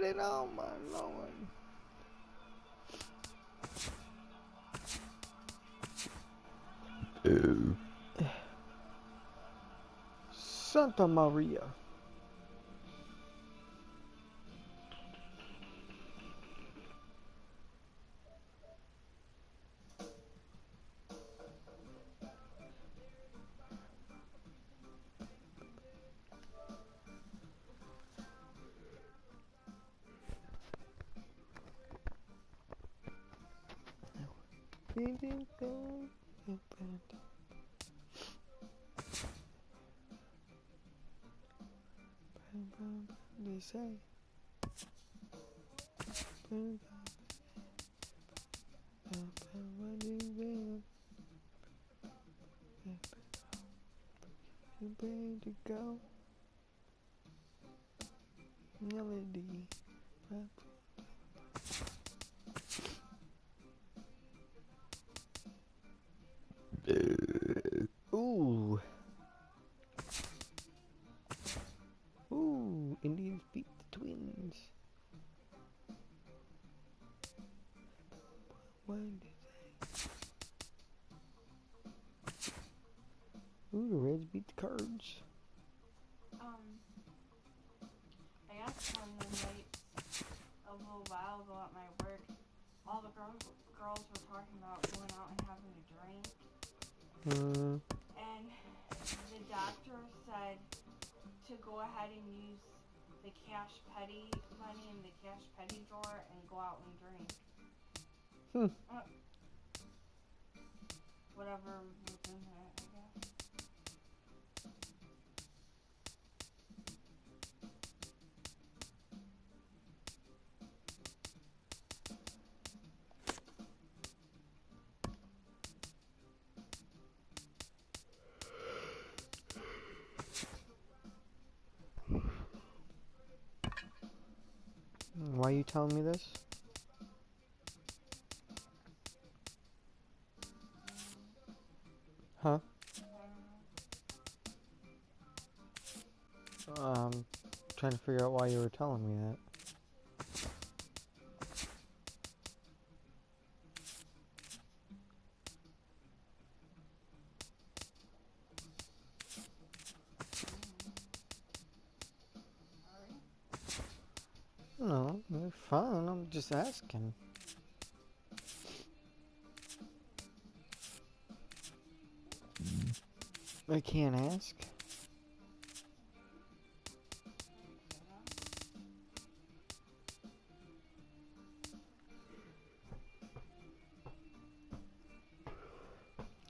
it. Oh my lord. Santa Maria. They say. You ready to go? Melody. Ooh. Ooh, Indians beat the Twins. What did they? Ooh, the Reds beat the Cards. I asked one of the nights a little while ago at my work. All the girls were talking about going out and having a drink. And the doctor said to go ahead and use the cash petty money in the cash petty drawer and go out and drink. Whatever was in it, I guess. Why are you telling me this? Huh? Trying to figure out why you were telling me that. No, you're fine. I'm just asking. I can't ask.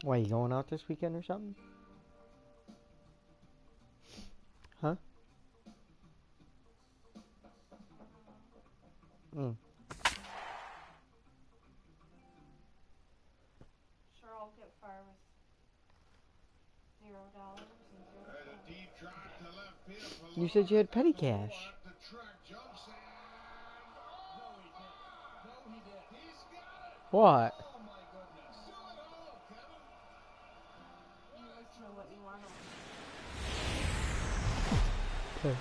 Why, you going out this weekend or something? Huh? Sure, I'll get far with $0 and 0 You said you had petty cash. What? listen to what you want to. Okay.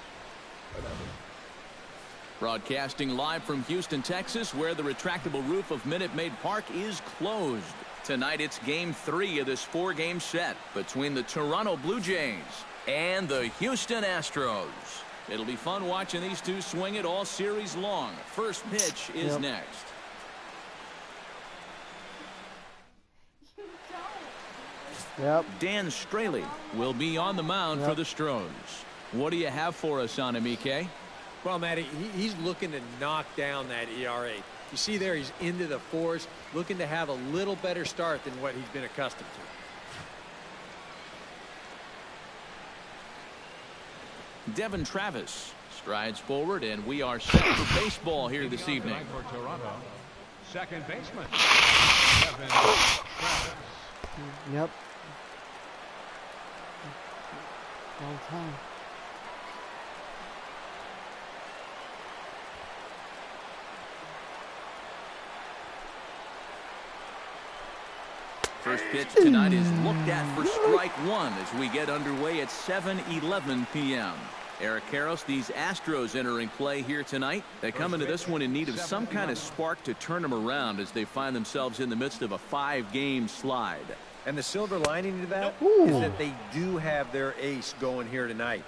Broadcasting live from Houston, Texas, where the retractable roof of Minute Maid Park is closed. Tonight, it's Game 3 of this 4-game set between the Toronto Blue Jays and the Houston Astros. It'll be fun watching these two swing it all series long. First pitch is next. Dan Straley will be on the mound for the Stros. What do you have for us on him, EK? Well, Matty, he's looking to knock down that ERA. You see there, he's into the 4s, looking to have a little better start than what he's been accustomed to. Devin Travis strides forward, and we are set for baseball here this evening. For Toronto, second baseman, Devin Travis. Yep. Long time. First pitch tonight is looked at for strike one as we get underway at 7:11 p.m. Eric Karros, these Astros entering play here tonight. They come into this one in need of some kind of spark to turn them around as they find themselves in the midst of a 5-game slide. And the silver lining to that is that they do have their ace going here tonight.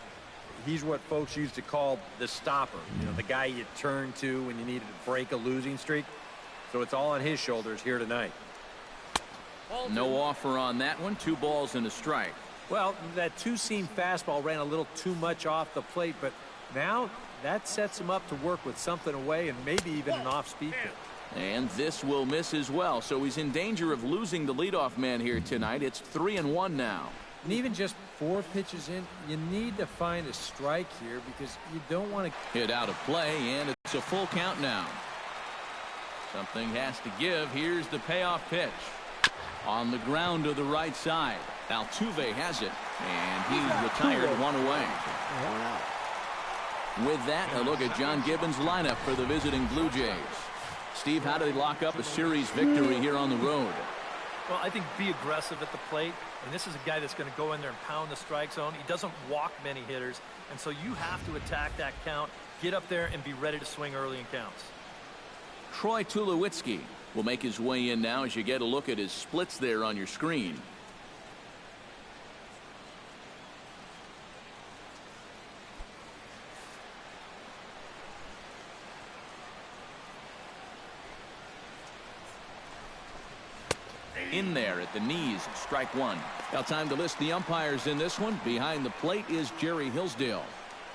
He's what folks used to call the stopper. You know, the guy you turn to when you needed to break a losing streak. So it's all on his shoulders here tonight. No offer on that one. 2 balls and a strike. Well, that two-seam fastball ran a little too much off the plate, but now that sets him up to work with something away and maybe even an off-speed pitch. And this will miss as well, so he's in danger of losing the leadoff man here tonight. It's 3-1 now. And even just 4 pitches in, you need to find a strike here because you don't want to hit out of play, and it's a full count now. Something has to give. Here's the payoff pitch. On the ground to the right side. Altuve has it, and he's retired 1 away. With that, a look at John Gibbons' lineup for the visiting Blue Jays. Steve, how do they lock up a series victory here on the road? Well, I think be aggressive at the plate. And this is a guy that's going to go in there and pound the strike zone. He doesn't walk many hitters, and so you have to attack that count, get up there, and be ready to swing early in counts. Troy Tulowitzki will make his way in now as you get a look at his splits there on your screen. In there at the knees, strike 1. Now time to list the umpires in this one. Behind the plate is Jerry Hillsdale.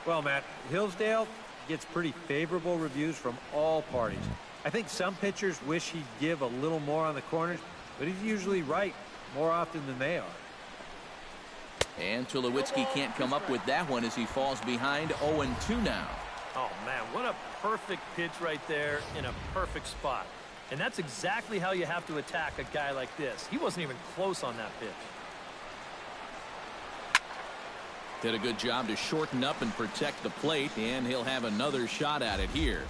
Well, Matt, Hillsdale gets pretty favorable reviews from all parties. I think some pitchers wish he'd give a little more on the corners, but he's usually right more often than they are. And Tulowitzki can't come up with that one as he falls behind 0-2 now. Oh, man, what a perfect pitch right there in a perfect spot. And that's exactly how you have to attack a guy like this. He wasn't even close on that pitch. Did a good job to shorten up and protect the plate, and he'll have another shot at it here.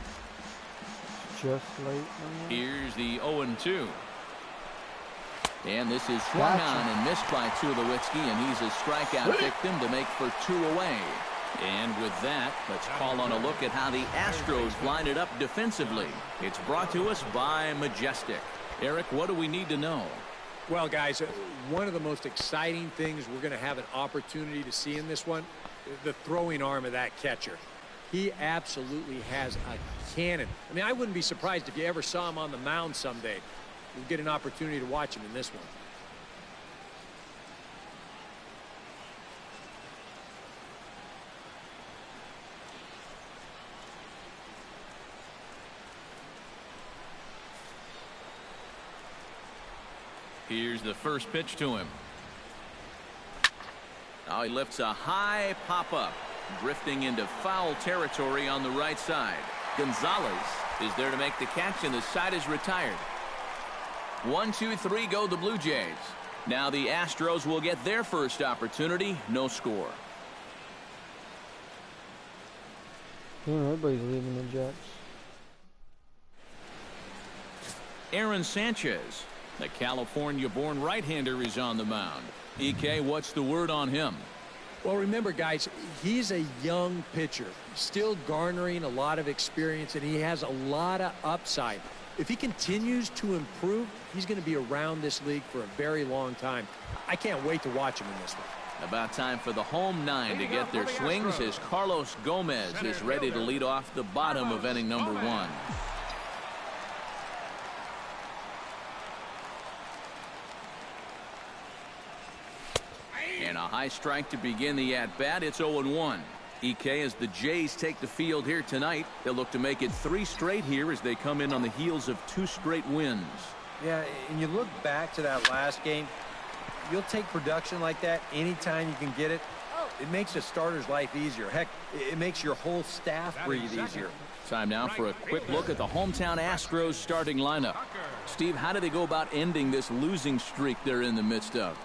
Just late. Here's the 0-2. And this is swung on and missed by Tulowitzki, and he's a strikeout victim to make for 2 away. And with that, let's call on a look at how the Astros line it up defensively. It's brought to us by Majestic. Eric, what do we need to know? Well, guys, one of the most exciting things we're going to have an opportunity to see in this one, the throwing arm of that catcher. He absolutely has a cannon. I mean, I wouldn't be surprised if you ever saw him on the mound someday. You'll get an opportunity to watch him in this one. Here's the first pitch to him. Now he lifts a high pop-up, drifting into foul territory on the right side. Gonzalez is there to make the catch, and the side is retired. 1, 2, 3 go the Blue Jays. Now the Astros will get their first opportunity. No score. Everybody's leaving the Jets. Aaron Sanchez, the California-born right-hander, is on the mound. EK, what's the word on him? Well, remember, guys, he's a young pitcher, still garnering a lot of experience, and he has a lot of upside. If he continues to improve, he's going to be around this league for a very long time. I can't wait to watch him in this one. About time for the home 9 to get their swings as Carlos Gomez is ready to lead off the bottom of inning number 1. And a high strike to begin the at-bat. It's 0-1. EK, as the Jays take the field here tonight, they'll look to make it 3 straight here as they come in on the heels of 2 straight wins. Yeah, and you look back to that last game, you'll take production like that anytime you can get it. It makes a starter's life easier. Heck, it makes your whole staff breathe easier. Time now for a quick look at the hometown Astros starting lineup. Steve, how do they go about ending this losing streak they're in the midst of?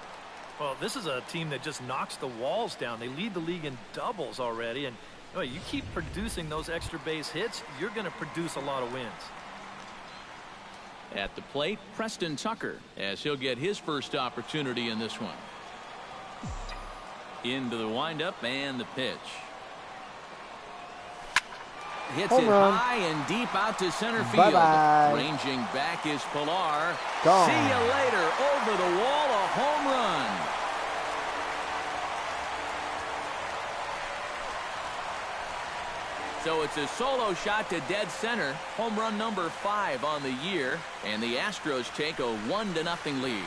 Well, this is a team that just knocks the walls down. They lead the league in doubles already, and you keep producing those extra base hits, you're going to produce a lot of wins. At the plate, Preston Tucker, as he'll get his first opportunity in this one. Into the windup and the pitch. hits Home it run. high and deep out to center field. Bye-bye. Ranging back is Pilar. Gone. See you later. Over the wall, a home run. So it's a solo shot to dead center. Home run number 5 on the year. And the Astros take a 1-0 lead.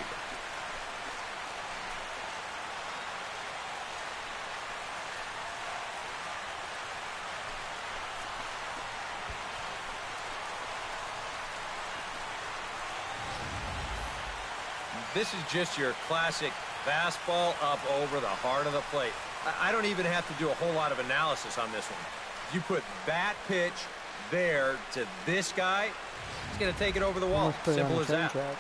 This is just your classic fastball up over the heart of the plate. I don't even have to do a whole lot of analysis on this one. You put that pitch there to this guy, he's going to take it over the wall. Almost put it on Simple the as train that. tracks.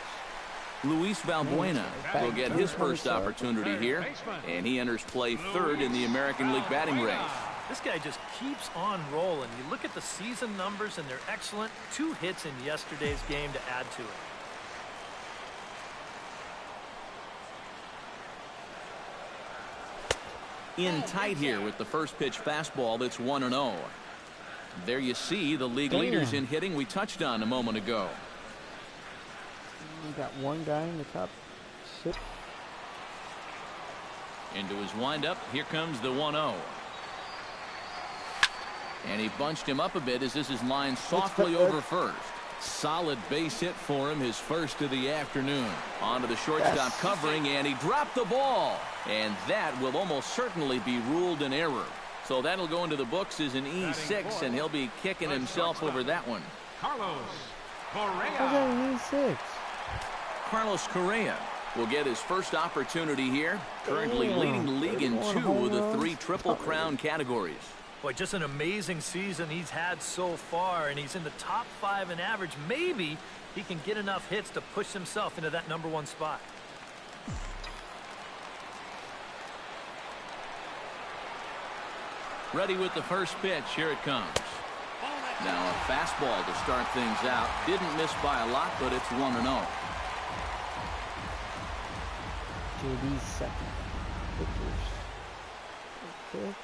Luis Valbuena will get his first opportunity here, and he enters play third in the American League batting race. This guy just keeps on rolling. You look at the season numbers, and they're excellent. 2 hits in yesterday's game to add to it. In tight here with the first pitch fastball that's 1-0. There you see the league leaders in hitting we touched on a moment ago. We got one guy in the top 6. Into his windup, here comes the 1-0. And he bunched him up a bit as this is lined softly over first. Solid base hit for him, his first of the afternoon. Onto the shortstop covering, and he dropped the ball. And that will almost certainly be ruled an error. So that'll go into the books as an E6, and he'll be kicking himself over that one. Carlos How's Correa. that an E6? Carlos Correa will get his first opportunity here. Currently leading the league in 2 of the 3 Triple Crown categories. Boy, just an amazing season he's had so far, and he's in the top 5 in average. Maybe he can get enough hits to push himself into that #1 spot. Ready with the first pitch. Here it comes. Now a fastball to start things out. Didn't miss by a lot, but it's 1-0. JD's second. Victor's fifth.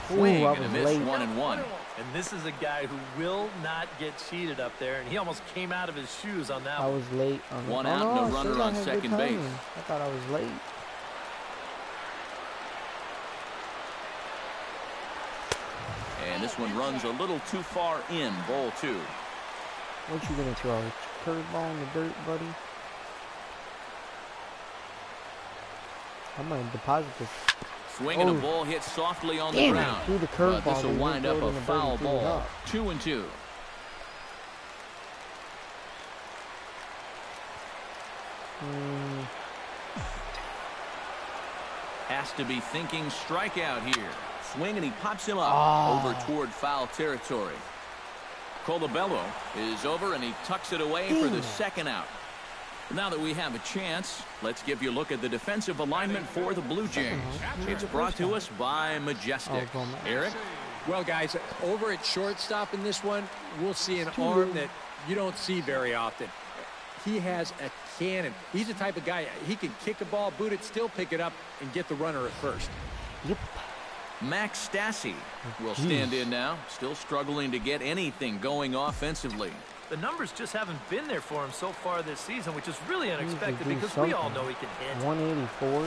Swing I and a was miss, late. 1-1. And this is a guy who will not get cheated up there, and he almost came out of his shoes on that I one. was late on One oh, out no, and a I runner said I on had good second base. timing. I thought I was late. And this one runs a little too far in. Ball 2. What you gonna throw? A curveball in the dirt, buddy? I'm gonna deposit this. Swing and a Oh. ball hit softly on the Damn it! ground. Threw the But curveball. this will but he wind didn't up throw it a in the dirt foul and threw it ball. up. 2-2. Has to be thinking strikeout here. Swing and he pops him up over toward foul territory. Colabello is over and he tucks it away for the second out. Now that we have a chance, let's give you a look at the defensive alignment for the Blue Jays. It's brought to us by Majestic. Eric? Well, guys, over at shortstop in this one, we'll see an arm that you don't see very often. He has a cannon. He's the type of guy, he can kick a ball, boot it, still pick it up, and get the runner at first. Yep. Max Stassi will stand in now, still struggling to get anything going offensively. The numbers just haven't been there for him so far this season, which is really unexpected do because we all something. know he can hit. 184.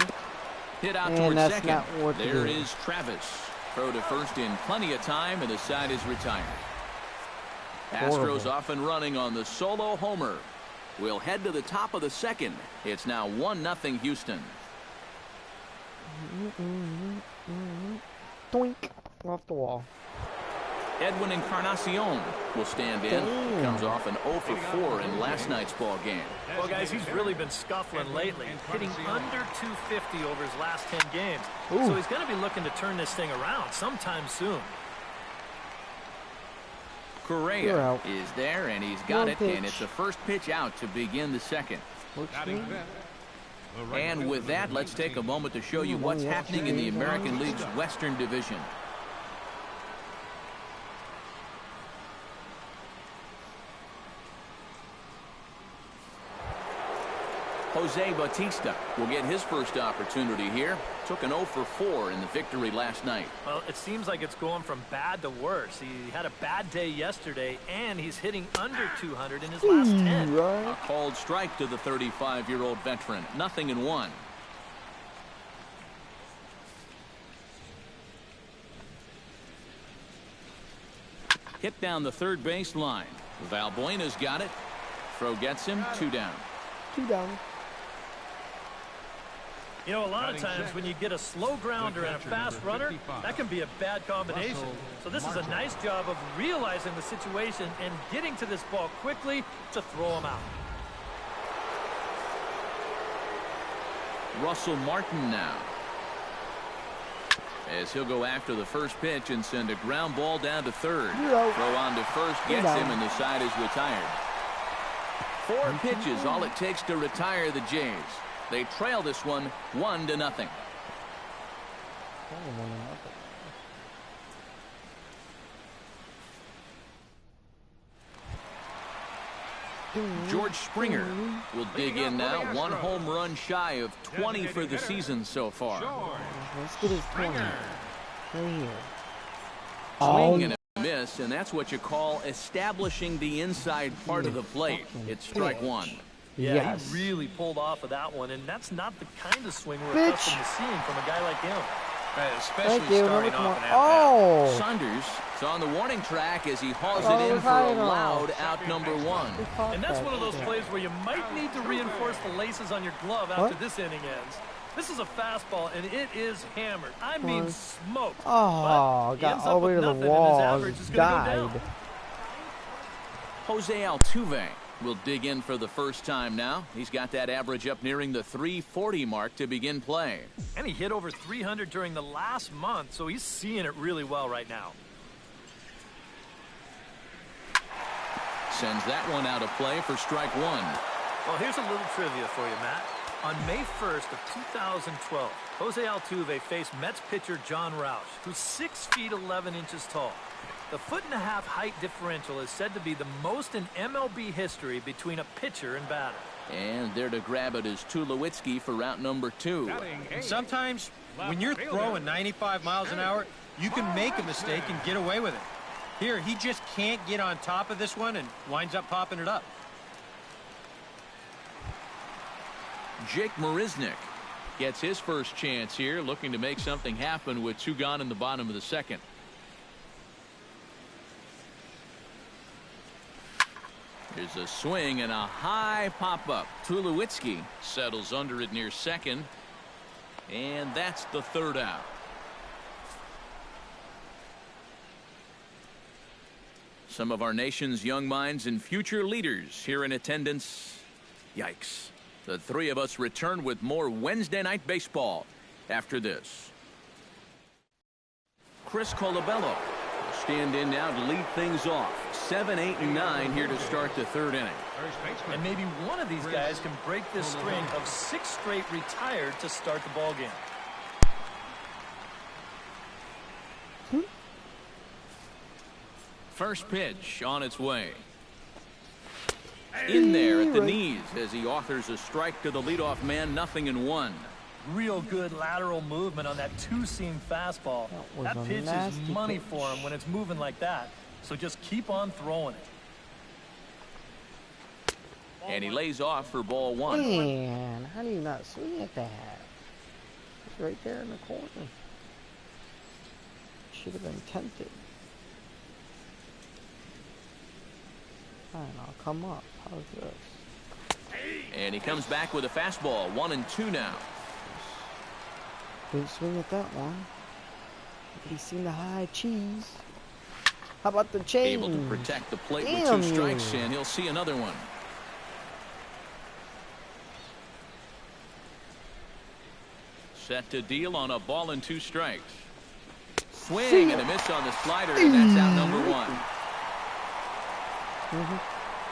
Hit out And toward that's second. not what to There do. is Travis. Throw to first in plenty of time, and the side is retired. Astros Horrible. off and running on the solo homer. We'll head to the top of the second. It's now 1-0 Houston. Doink. Off the wall. Edwin Encarnacion will stand in. Damn. Comes off an 0 for 4 in last night's ball game. Well, guys, he's really been scuffling lately, hitting under 250 over his last 10 games. Ooh. So he's going to be looking to turn this thing around sometime soon. You're Correa out. is there, and he's got One it, pitch. and it's a first pitch out to begin the second. Works for Batting me. fifth, And with that, let's take a moment to show you what's happening in the American League's Western Division. Jose Bautista will get his first opportunity here. Took an 0 for 4 in the victory last night. Well, it seems like it's going from bad to worse. He had a bad day yesterday, and he's hitting under 200 in his last 10. A called strike to the 35-year-old veteran. 0-1. Hit down the third base line. Valbuena's got it. Throw gets him. 2 down. 2 down. You know, a lot of times when you get a slow grounder and a fast runner, that can be a bad combination. So this is a nice job of realizing the situation and getting to this ball quickly to throw him out. Russell Martin now, as he'll go after the first pitch and send a ground ball down to third. Throw on to first gets him, and the side is retired. 4 pitches, all it takes to retire the Jays. They trail this one 1-0. George Springer will dig in now. 1 home run shy of 20 for the season so far. Let's get his 20. Right here. Swing and a miss, and that's what you call establishing the inside part of the plate. It's strike 1. Yeah, he really pulled off of that one, and that's not the kind of swing we're accustomed to seeing from a guy like him. Especially starting off an at-bat. Saunders is on the warning track as he hauls it in for a loud out number 1. And that's one of those plays where you might need to reinforce the laces on your glove after this inning ends. This is a fastball, and it is hammered. I mean smoked. Oh, got all the way to the wall. Died. Jose Altuve will dig in for the first time now. He's got that average up nearing the 340 mark to begin play. And he hit over 300 during the last month, so he's seeing it really well right now. Sends that one out of play for strike 1. Well, here's a little trivia for you, Matt. On May 1st of 2012, Jose Altuve faced Mets pitcher John Roush, who's 6 feet 11 inches tall. The 1.5-foot height differential is said to be the most in MLB history between a pitcher and batter. And there to grab it is Tulowitzki for route number 2. And sometimes, when you're throwing 95 miles an hour, you can make a mistake and get away with it. Here, he just can't get on top of this one and winds up popping it up. Jake Marisnick gets his first chance here, looking to make something happen with 2 gone in the bottom of the second. There's a swing and a high pop-up. Tulowitzki settles under it near second. And that's the 3rd out. Some of our nation's young minds and future leaders here in attendance. Yikes. The 3 of us return with more Wednesday Night Baseball after this. Chris Colabello will stand in now to lead things off. 7, 8, and 9 here to start the 3rd inning. And maybe one of these guys can break this string of 6 straight retired to start the ball game. First pitch on its way. In there at the knees as he authors a strike to the leadoff man. 0-1. Real good lateral movement on that 2-seam fastball. That pitch is money for him when it's moving like that. So just keep on throwing it. And he lays off for ball 1. Man, how do you not swing at that? It's right there in the corner. Should have been tempted. Fine, I'll come up. How's this? And he comes back with a fastball. 1-2 now. Didn't swing at that one. He's seen the high cheese. How about the change? Able to protect the plate with 2 strikes, and he'll see another one. Set to deal on a ball and 2 strikes. Swing and a miss on the slider, and that's out number 1.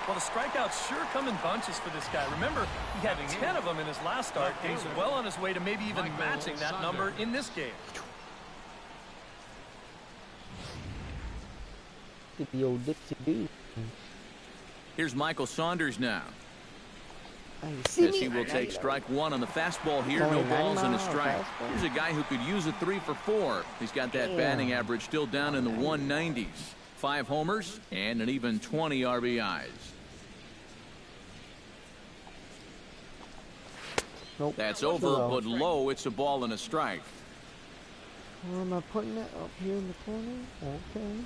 Well, the strikeouts sure come in bunches for this guy. Remember, he had 10 of them in his last start, and he's well on his way to maybe even matching that number in this game. The old Dixie do. Here's Michael Saunders now. As he will take strike one on the fastball here. No balls and a strike. Here's a guy who could use a 3 for 4. He's got that batting average still down in the 190s. 5 homers and an even 20 RBIs. Nope. That's over, but low. It's a ball and a strike. Where am I putting it? Up here in the corner? Okay.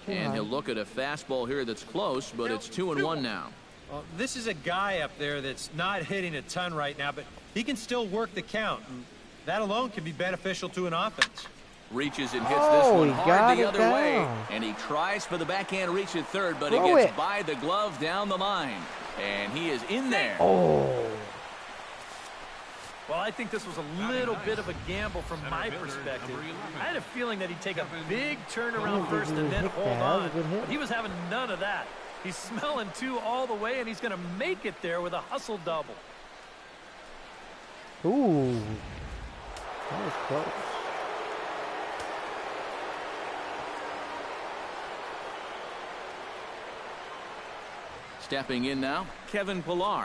And he'll look at a fastball here that's close, but it's 2-1 now. Well, this is a guy up there that's not hitting a ton right now, but he can still work the count. And that alone can be beneficial to an offense. Reaches and hits this one hard the other way. And he tries for the backhand reach at third, but he gets by the glove down the line. And he is in there. Oh. Well, I think this was a little bit of a gamble from my perspective. I had a feeling that he'd take a big turnaround first and then hold on. But he was having none of that. He's smelling 2 all the way, and he's going to make it there with a hustle double. Ooh. That was close. Stepping in now, Kevin Pillar.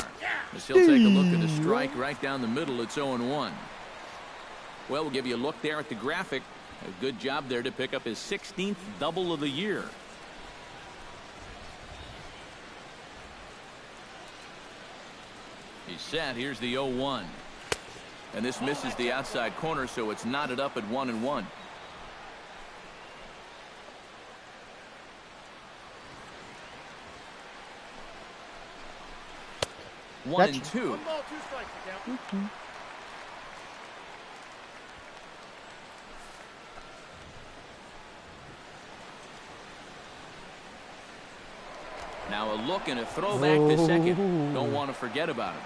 As he'll take a look at a strike right down the middle. It's 0-1. Well, we'll give you a look there at the graphic. A good job there to pick up his 16th double of the year. He's set. Here's the 0-1. And this misses the outside corner, so it's knotted up at 1-1. One and 2. 1 ball, 2 strikes, count. Now a look and a throw back to second. Don't want to forget about him.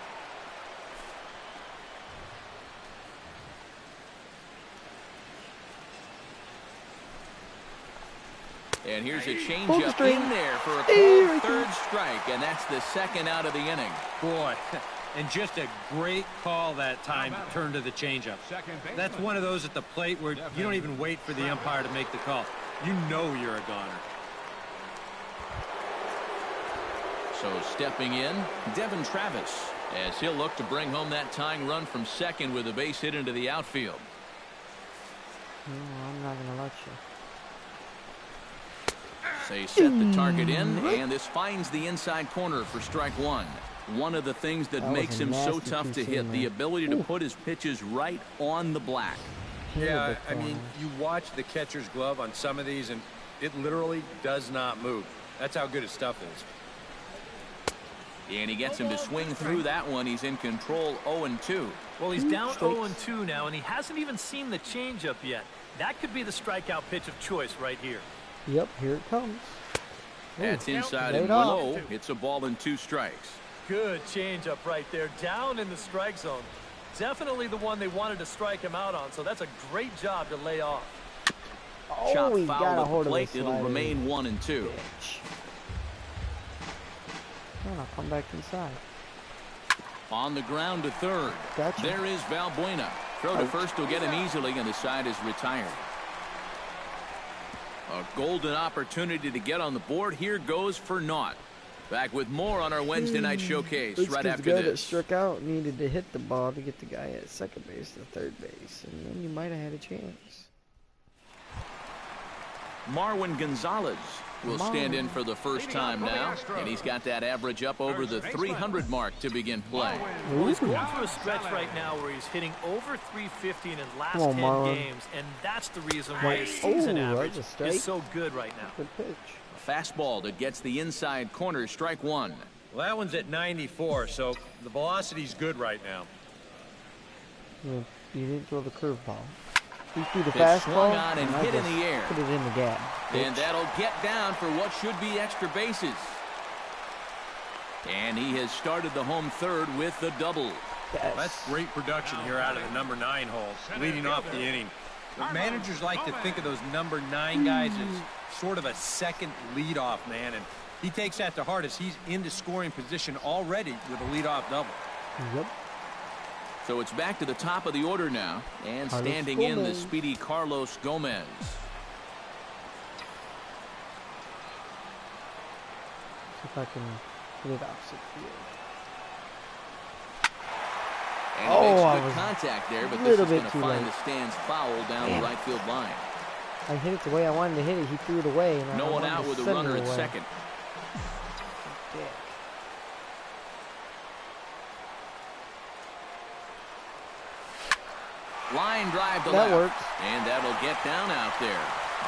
And here's a changeup in there for a called third strike, and that's the second out of the inning. Boy, and just a great call that time to turn to the changeup. That's one of those at the plate where you don't even wait for the umpire to make the call. You know you're a goner. So stepping in, Devin Travis, as he'll look to bring home that tying run from second with a base hit into the outfield. No, I'm not going to let you. They set the target in, and this finds the inside corner for strike one. One of the things that makes him so tough to hit, the ability to put his pitches right on the black. Yeah, I mean, you watch the catcher's glove on some of these, and it literally does not move. That's how good his stuff is. And he gets him to swing through that one. He's in control 0-2. Well, he's down 0-2 now, and he hasn't even seen the changeup yet. That could be the strikeout pitch of choice right here. Yep, here it comes. That's inside and low. It's a ball and 2 strikes. Good changeup right there, down in the strike zone. Definitely the one they wanted to strike him out on, so that's a great job to lay off. Chop foul at the plate. It'll remain 1-2. I'll come back inside. On the ground to third. Gotcha. There is Valbuena. Throw to first will get him easily, and the side is retired. A golden opportunity to get on the board. Here goes for naught. Back with more on our Wednesday night showcase right after the guy this. that struck out needed to hit the ball to get the guy at second base to third base, and then you might have had a chance. Marwin Gonzalez will stand in for the first time now, and he's got that average up over the 300 mark to begin play. Well, he's going through a stretch right now where he's hitting over 350 in his last 10 games, and that's the reason why his season average is so good right now. Good pitch. A fastball that gets the inside corner, strike one. Well, that one's at 94, so the velocity's good right now. Yeah, you didn't throw the curveball. He threw the It's fastball swung on and hit in the air. Put it in the gap. And that'll get down for what should be extra bases. And he has started the home third with the double. Yes. That's great production here out of the number 9 hole, leading off the inning. But managers like to think of those number 9 guys as sort of a second leadoff man, and He takes that to heart as he's into scoring position already with a leadoff double. Yep. So it's back to the top of the order now. And Carlos standing in the Gomez. speedy Carlos Gomez. See if I can get it opposite field. And he makes I good was contact there, but a this little is bit going to too find late. the stands foul down the right field line. I hit it the way I wanted to hit it. He threw it away. And No I one wanted out to with a send runner it at away. second. Dick. Line drive to That left. works. And that'll get down out there.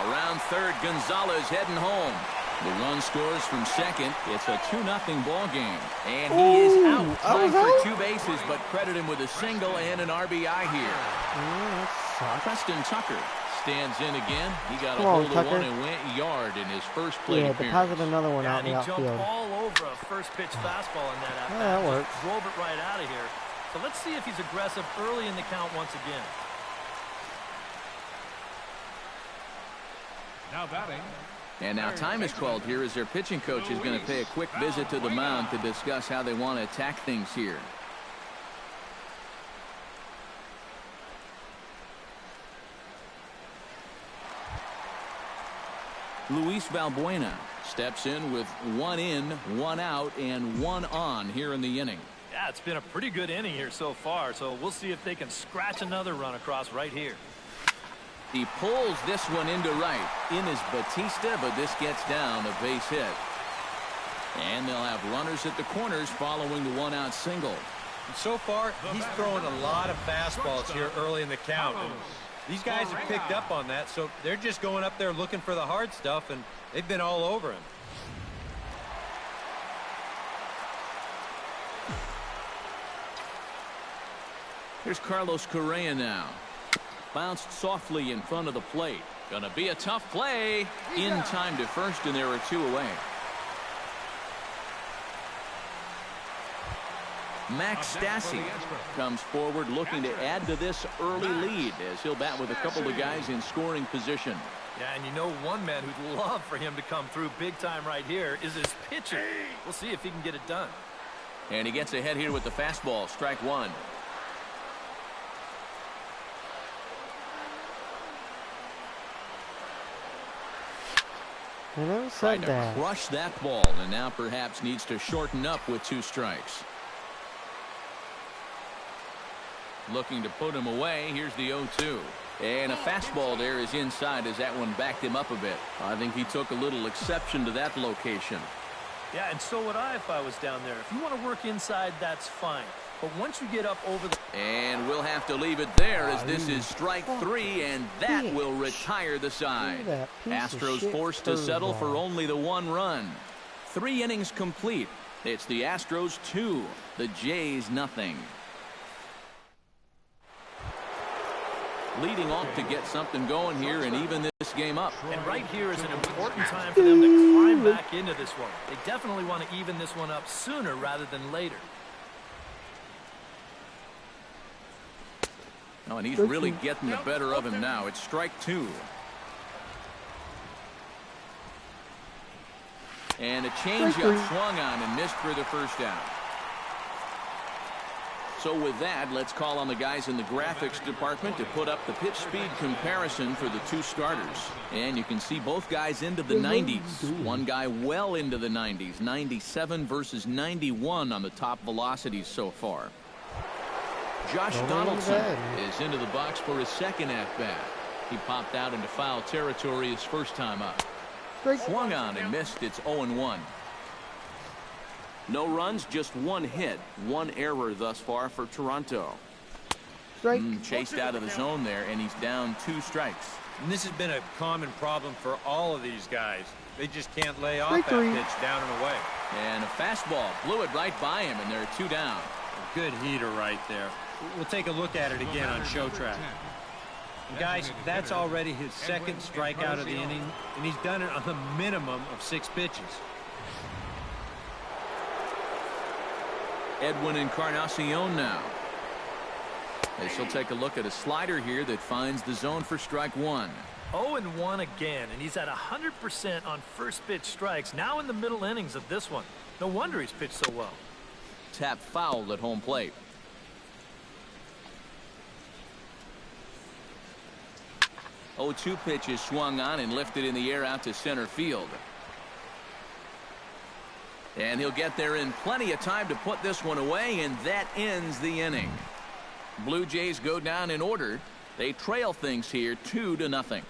Around third, Gonzalez heading home. The run scores from second. It's a 2-0 ball game. And he is out. I was Tied for out? 2 bases, but credit him with a single and an RBI here. That sucks. Preston Tucker stands in again. He got Come a on, hold of Tucker. one and went yard in his first plate Yeah, appearance. deposit another one Yeah, out and in the he jumped outfield. all over a first pitch fastball in that at-bat. that Just works. drove it right out of here. So let's see if he's aggressive early in the count once again. Now batting. And now time is called here as their pitching coach is going to pay a quick visit to the mound to discuss how they want to attack things here. Luis Valbuena steps in with 1 in, 1 out, and 1 on here in the inning. Yeah, it's been a pretty good inning here so far, so we'll see if they can scratch another run across right here. He pulls this one into right. In is Batista, but this gets down, a base hit. And they'll have runners at the corners following the 1-out single. And so far, he's throwing a lot of fastballs here early in the count. And these guys have picked up on that, so they're just going up there looking for the hard stuff, and they've been all over him. Here's Carlos Correa now. Bounced softly in front of the plate. Gonna be a tough play. In time to first, and there are 2 away. Max Stassi comes forward looking to add to this early lead as he'll bat with a couple of guys in scoring position. Yeah, and you know one man who'd love for him to come through big time right here is his pitcher. We'll see if he can get it done. And he gets ahead here with the fastball. Strike 1. I never Tried said to that. crush that ball, and now perhaps needs to shorten up with 2 strikes. Looking to put him away. Here's the 0-2. And a fastball there is inside as that one backed him up a bit. I think he took a little exception to that location. Yeah, and so would I if I was down there. If you want to work inside, that's fine. But once you get up over the... And we'll have to leave it there as this is strike 3, and that will retire the side. Look at that piece of Astros shit forced to settle for curveball. only the 1 run. 3 innings complete. It's the Astros 2, the Jays nothing. Leading off to get something going here and even this game up. And right here is an important time for them to climb back into this one. They definitely want to even this one up sooner rather than later. Oh, and he's really getting the better of him now. It's strike 2. And a changeup swung on and missed for the first out. So with that, let's call on the guys in the graphics department to put up the pitch speed comparison for the 2 starters. And you can see both guys into the 90s. One guy well into the 90s, 97 versus 91 on the top velocities so far. Josh Donaldson is into the box for his second at-bat. He popped out into foul territory his first time up. Swung on and missed. It's 0-1. No runs, just 1 hit. 1 error thus far for Toronto. Chased out of the zone there, and he's down 2 strikes. And this has been a common problem for all of these guys. They just can't lay off that pitch down and away. And a fastball blew it right by him, and there are 2 down. A good heater right there. We'll take a look at it again on show track. And guys, that's already his 2nd strikeout of the inning, and he's done it on the minimum of 6 pitches. Edwin Encarnacion now. As he'll take a look at a slider here that finds the zone for strike 1. 0-1 again, and he's at 100% on first pitch strikes, now in the middle innings of this one. No wonder he's pitched so well. Tap fouled at home plate. 0-2 pitch is swung on and lifted in the air out to center field. And he'll get there in plenty of time to put this one away, and that ends the inning. Blue Jays go down in order. They trail things here 2-0.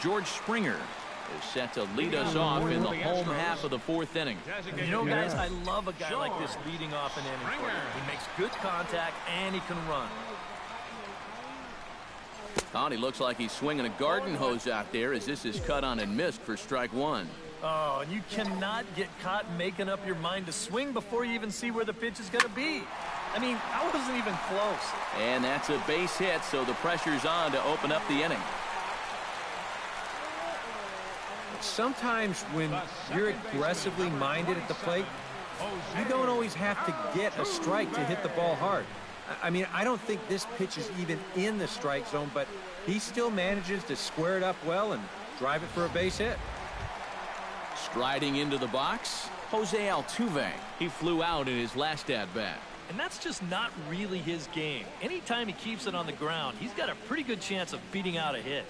George Springer is set to lead us off in the home half of the fourth inning. You know, guys, I love a guy like this leading off an inning. He makes good contact and he can run. Oh, he looks like he's swinging a garden hose out there as this is cut on and missed for strike one. Oh, and you cannot get caught making up your mind to swing before you even see where the pitch is going to be. I mean, I wasn't even close. And that's a base hit, so the pressure's on to open up the inning. Sometimes when you're aggressively minded at the plate, you don't always have to get a strike to hit the ball hard. I mean, I don't think this pitch is even in the strike zone, but he still manages to square it up well and drive it for a base hit. Striding into the box, Jose Altuve. He flew out in his last at-bat. And that's just not really his game. Anytime he keeps it on the ground, he's got a pretty good chance of beating out a hit.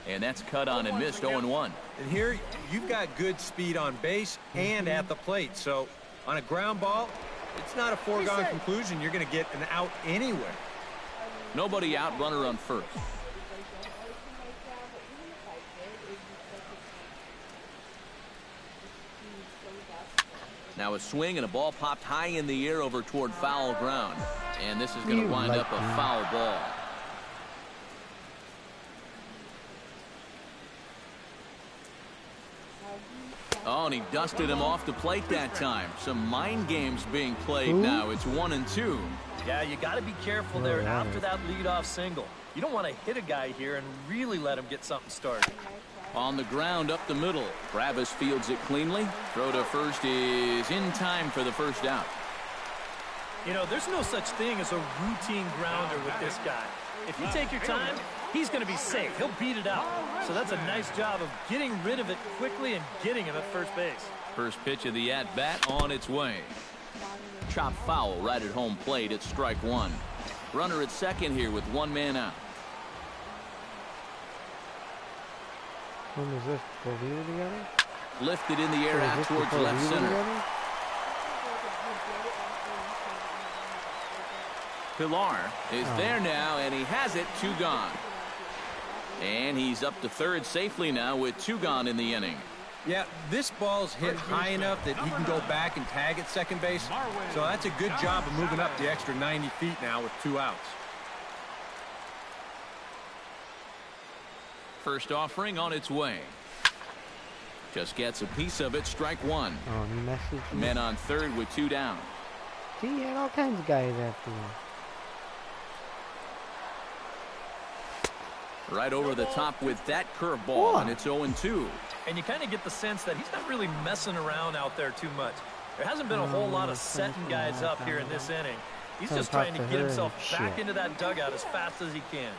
And that's cut on and missed 0-1. And here you've got good speed on base and at the plate. So on a ground ball, it's not a foregone conclusion you're going to get an out anywhere. Nobody out, runner on first. Now a swing and a ball popped high in the air over toward foul ground. And this is going to wind up a foul ball. Oh, and he dusted him off the plate that time. Some mind games being played now. It's 1-2. Yeah, you got to be careful there after that leadoff single. You don't want to hit a guy here and really let him get something started. On the ground up the middle. Travis fields it cleanly. Throw to first is in time for the first out. You know, there's no such thing as a routine grounder with this guy. If you take your time, he's going to be safe. He'll beat it out. So that's a nice job of getting rid of it quickly and getting him at first base. First pitch of the at-bat on its way. Chop foul right at home plate. It's strike one. Runner at second here with one man out. When is this? Review together? Lifted in the air out towards left center. Together? Pilar is there now, and he has it. 2 gone. And he's up to third safely now with 2 gone in the inning. Yeah, this ball's hit high enough that he can go back and tag at second base. So that's a good job of moving up the extra 90 feet now with 2 outs. First offering on its way. Just gets a piece of it. Strike one. Oh, message. Men on third with 2 down. See, he had all kinds of guys after him. Right over the top with that curveball, and it's 0-2. And you kind of get the sense that he's not really messing around out there too much. There hasn't been a whole lot of setting guys up here in this inning. He's just trying to get himself back into that dugout as fast as he can.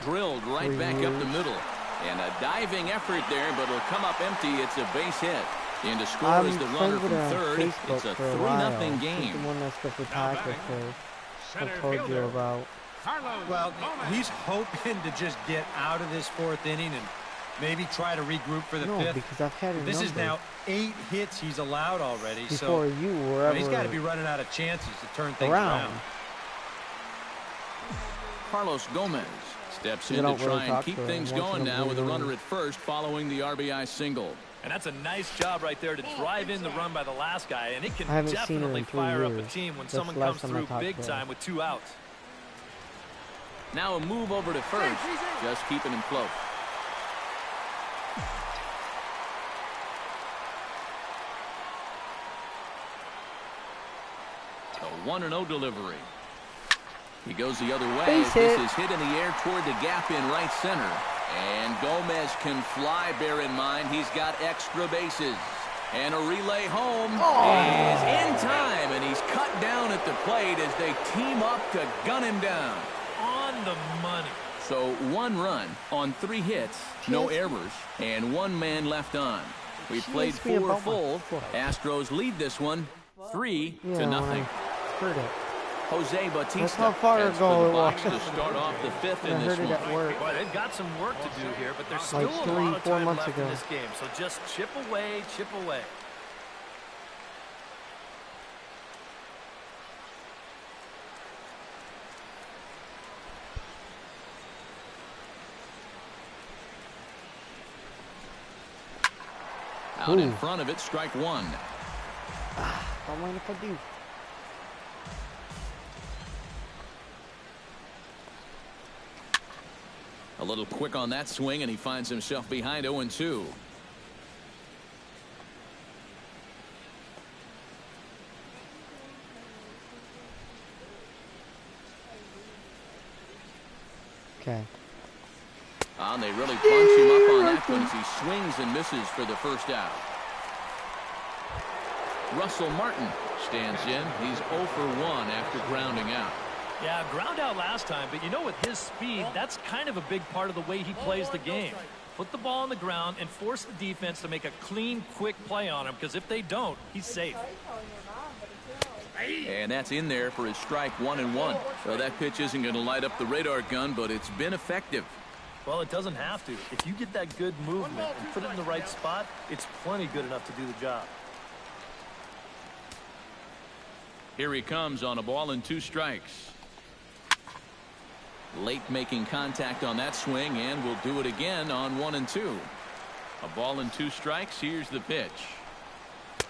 Drilled right back up the middle. And a diving effort there, but it'll come up empty. It's a base hit. And to score is the runner from third. It's a 3-0 game. The one that's the photographer I told you about. Well, he's hoping to just get out of this 4th inning and maybe try to regroup for the 5th. Because I've had This is now 8 hits he's allowed already. Before so you were ever he's got to be running out of chances to turn things around. Carlos Gomez steps in to try and keep things going now with a runner at first following the RBI single. And that's a nice job right there to drive in the run by the last guy. And it can definitely definitely fire up a team when someone comes through big time with 2 outs. Now a move over to first, just keeping him close. A 1-0 delivery. He goes the other way. Base This hit. is hit in the air toward the gap in right center. And Gomez can fly, bear in mind he's got extra bases. And a relay home is in time, and he's cut down at the plate as they team up to gun him down. On the money. So 1 run on 3 hits, no errors, and 1 man left on. We played 4 full. Astros lead this one 3-0. Heard it. Jose Bautista That's how far heads ago for the it box was. to start off the 5th I in this heard it one. at work. Boy, they've got some work to do here, but there's still Like a lot of 3-4 time months left in ago. this game. So just chip away, chip away. Out in front of it, strike 1. I wonder if I do. A little quick on that swing, and he finds himself behind 0-2. Okay. And they really punch him up on that one as he swings and misses for the first out. Russell Martin stands in. He's 0 for 1 after grounding out. Yeah, ground out last time, but you know, with his speed, that's kind of a big part of the way he plays the game. Put the ball on the ground and force the defense to make a clean, quick play on him, because if they don't, he's safe. And that's in there for his strike 1-1. So that pitch isn't going to light up the radar gun, but it's been effective. Well, it doesn't have to. If you get that good movement and put it in the right spot, it's plenty good enough to do the job. Here he comes on a ball and 2 strikes. Late making contact on that swing, and will do it again on 1 and 2. A ball and 2 strikes. Here's the pitch.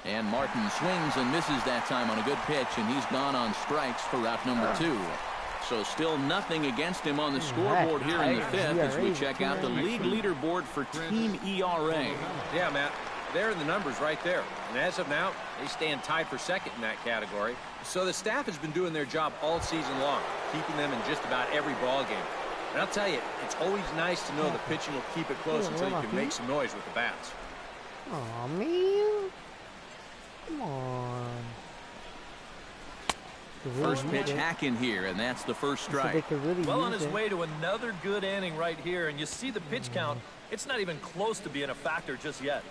And Martin swings and misses that time on a good pitch, and he's gone on strikes for out number 2. So still nothing against him on the scoreboard here in the 5th as we check out the league leaderboard for team ERA. Yeah, Matt, there are the numbers right there. And as of now, they stand tied for 2nd in that category. So the staff has been doing their job all season long, keeping them in just about every ball game. And I'll tell you, it's always nice to know the pitching will keep it close until you can make some noise with the bats. Aw, man. Come on. First pitch hacking here, and that's the first strike. Well on his way to another good inning right here, and you see the pitch count. It's not even close to being a factor just yet.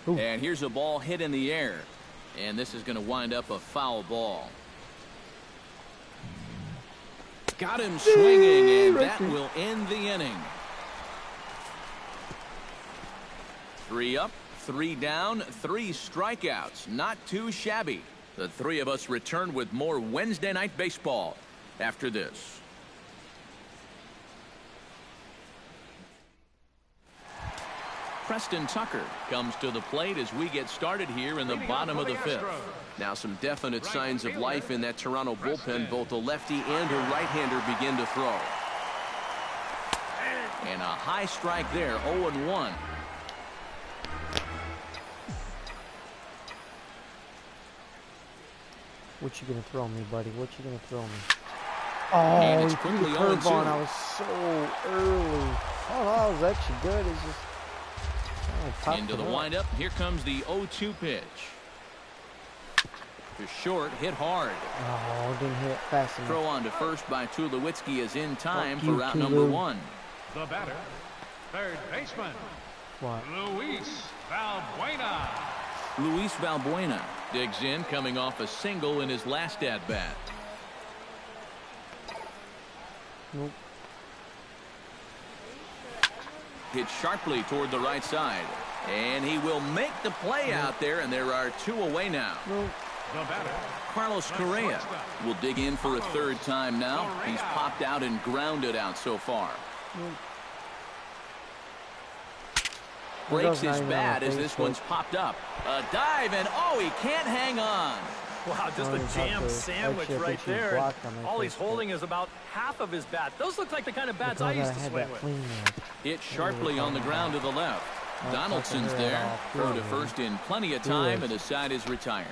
And here's a ball hit in the air, and this is going to wind up a foul ball. Got him swinging, and that will end the inning. 3 up, 3 down, 3 strikeouts. Not too shabby. The 3 of us return with more Wednesday Night Baseball after this. Preston Tucker comes to the plate as we get started here in the bottom of the 5th. Now some definite signs of life in that Toronto bullpen. Both a lefty and a right-hander begin to throw. And a high strike there, 0-1. What you gonna throw me, buddy? What you gonna throw me? Oh, it's he threw the quickly curveball 0-2. and I was so early. Oh, no, that was actually good. It's just Into the windup. Here comes the 0-2 pitch. To short, hit hard. Oh, didn't hit it fast enough. Throw on to first by Tulowitzki is in time Fuck you, for out Tulu. number 1. The batter, third baseman, What? Luis Valbuena. Luis Valbuena digs in, coming off a single in his last at-bat. Nope. Hit sharply toward the right side. And he will make the play out there, and there are 2 away now. Nope. The batter, Carlos Correa will dig in for a 3rd time now. He's popped out and grounded out so far. Breaks his bat as this one's popped up. A dive, and oh, he can't hang on. Wow, just a jam sandwich right there. All he's holding is about half of his bat. Those look like the kind of bats I used to swing with. Hit sharply on the ground to the left. Donaldson's there. Throw to first in plenty of time, and the side is retired.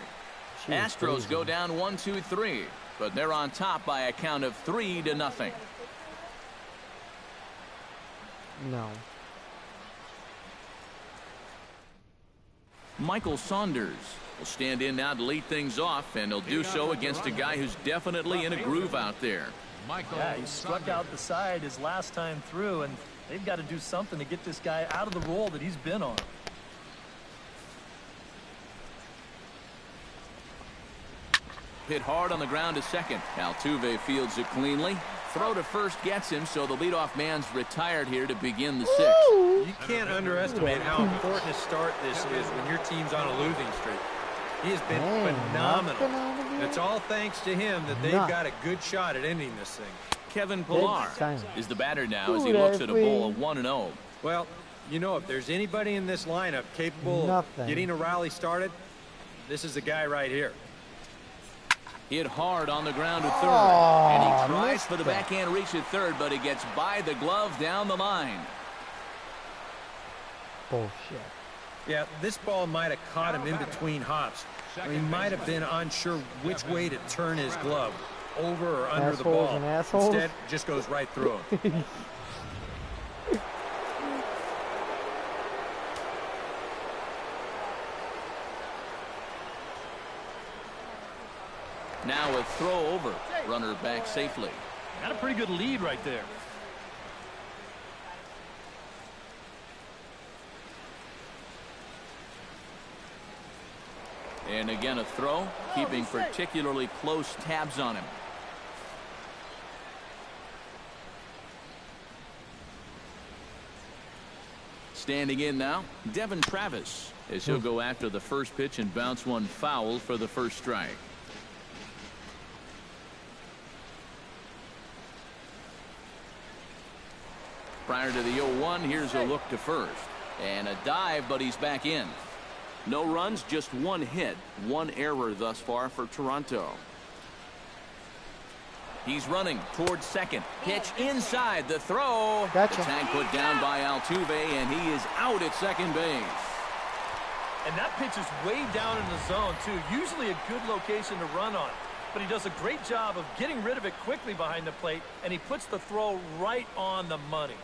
Astros go down 1-2-3, but they're on top by a count of 3-0. No. Michael Saunders will stand in now to lead things off, and he'll do so against a guy who's definitely in a groove out there. Yeah, he struck out the side his last time through, and they've got to do something to get this guy out of the role that he's been on. Hit hard on the ground to second. Altuve fields it cleanly. Throw to first gets him, so the leadoff man's retired here to begin the sixth. You can't underestimate how important a start this is when your team's on a losing streak. He has been phenomenal. And it's all thanks to him that they've got a good shot at ending this thing. Kevin Pillar is the batter now as he looks at a bowl of 1-0. Well, you know, if there's anybody in this lineup capable of getting a rally started, this is the guy right here. Hit hard on the ground to third. And he tries for the backhand reach at third, but he gets by the glove down the line. Bullshit. Yeah, this ball might have caught him in between hops. He might have been unsure which way to turn his glove, over or under the ball. Instead, just goes right through him. Now a throw over. Runner back safely. Got a pretty good lead right there. And again a throw, keeping particularly close tabs on him. Standing in now, Devin Travis, as he'll go after the first pitch and bounce one foul for the first strike. Prior to the 0-1, here's a look to first. And a dive, but he's back in. No runs, just one hit. One error thus far for Toronto. He's running towards second. Pitch inside. The throw. Gotcha. The tag put down by Altuve, and he is out at second base. And that pitch is way down in the zone, too. Usually a good location to run on. But he does a great job of getting rid of it quickly behind the plate, and he puts the throw right on the money.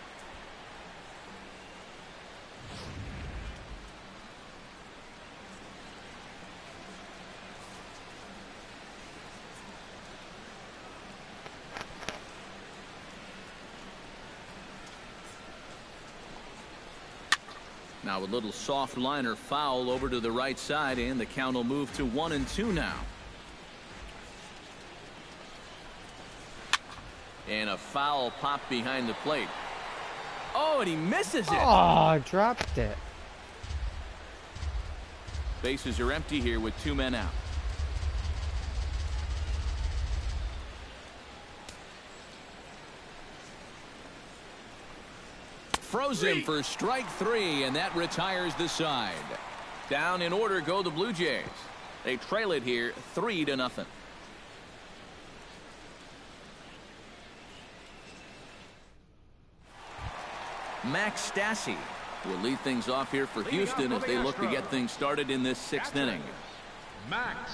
Now a little soft liner foul over to the right side, and the count will move to 1-2 now. And a foul pop behind the plate. Oh, and he misses it. Oh, dropped it. Bases are empty here with 2 men out. Froze him for strike 3, and that retires the side. Down in order go the Blue Jays. They trail it here 3-0. Max Stassi will lead things off here for Houston as they look to get things started in this 6th inning. Max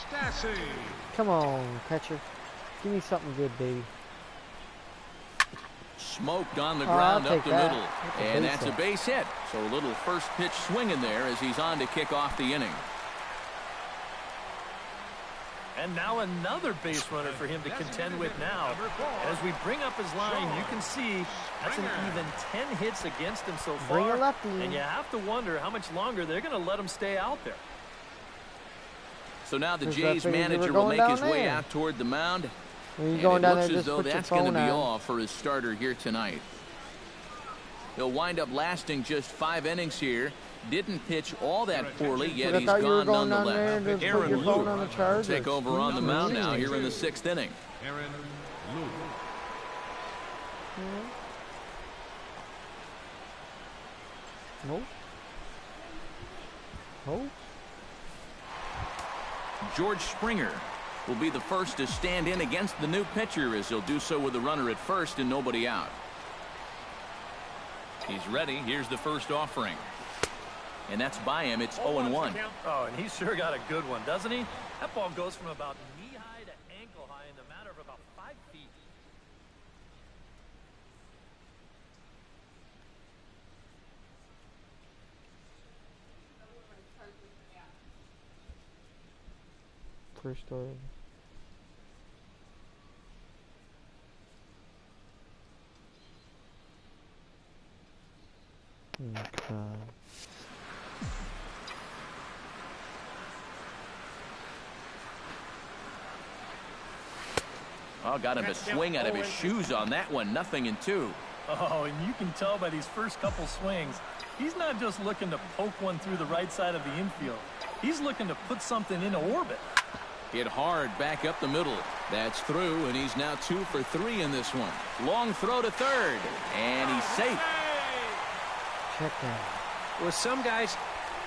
Stassi. Come on, catcher. Give me something good, baby. Smoked on the ground up the middle. And that's a hit. base hit. So a little first pitch swinging there as he's on to kick off the inning. And now another base runner for him to contend with now. And as we bring up his line, you can see that's an even 10 hits against him so far. Bring it up, and you have to wonder how much longer they're going to let him stay out there. So now the Jays manager will make his way out toward the mound. When And you're going it down looks there, as just though put your that's going to phone be on. all for his starter here tonight. He'll wind up lasting just 5 innings here. Didn't pitch all that poorly, yet But I he's thought you were gone going down there nonetheless. to put Aaron your phone Luke on the will Chargers. take over on the mound now here in the 6th inning. Aaron Luke. Nope. Nope. George Springer will be the first to stand in against the new pitcher as he'll do so with a runner at first and nobody out. He's ready. Here's the first offering. And that's by him. It's 0-1. Oh, and he's sure got a good one, doesn't he? That ball goes from about knee-high to ankle-high in the matter of about 5 feet. First story. Okay. Oh, got him to swing out of his shoes on that one. 0-2. Oh, and you can tell by these first couple swings, he's not just looking to poke one through the right side of the infield. He's looking to put something into orbit. Hit hard back up the middle. That's through, and he's now 2 for 3 in this one. Long throw to third, and he's safe. Check that. With some guys,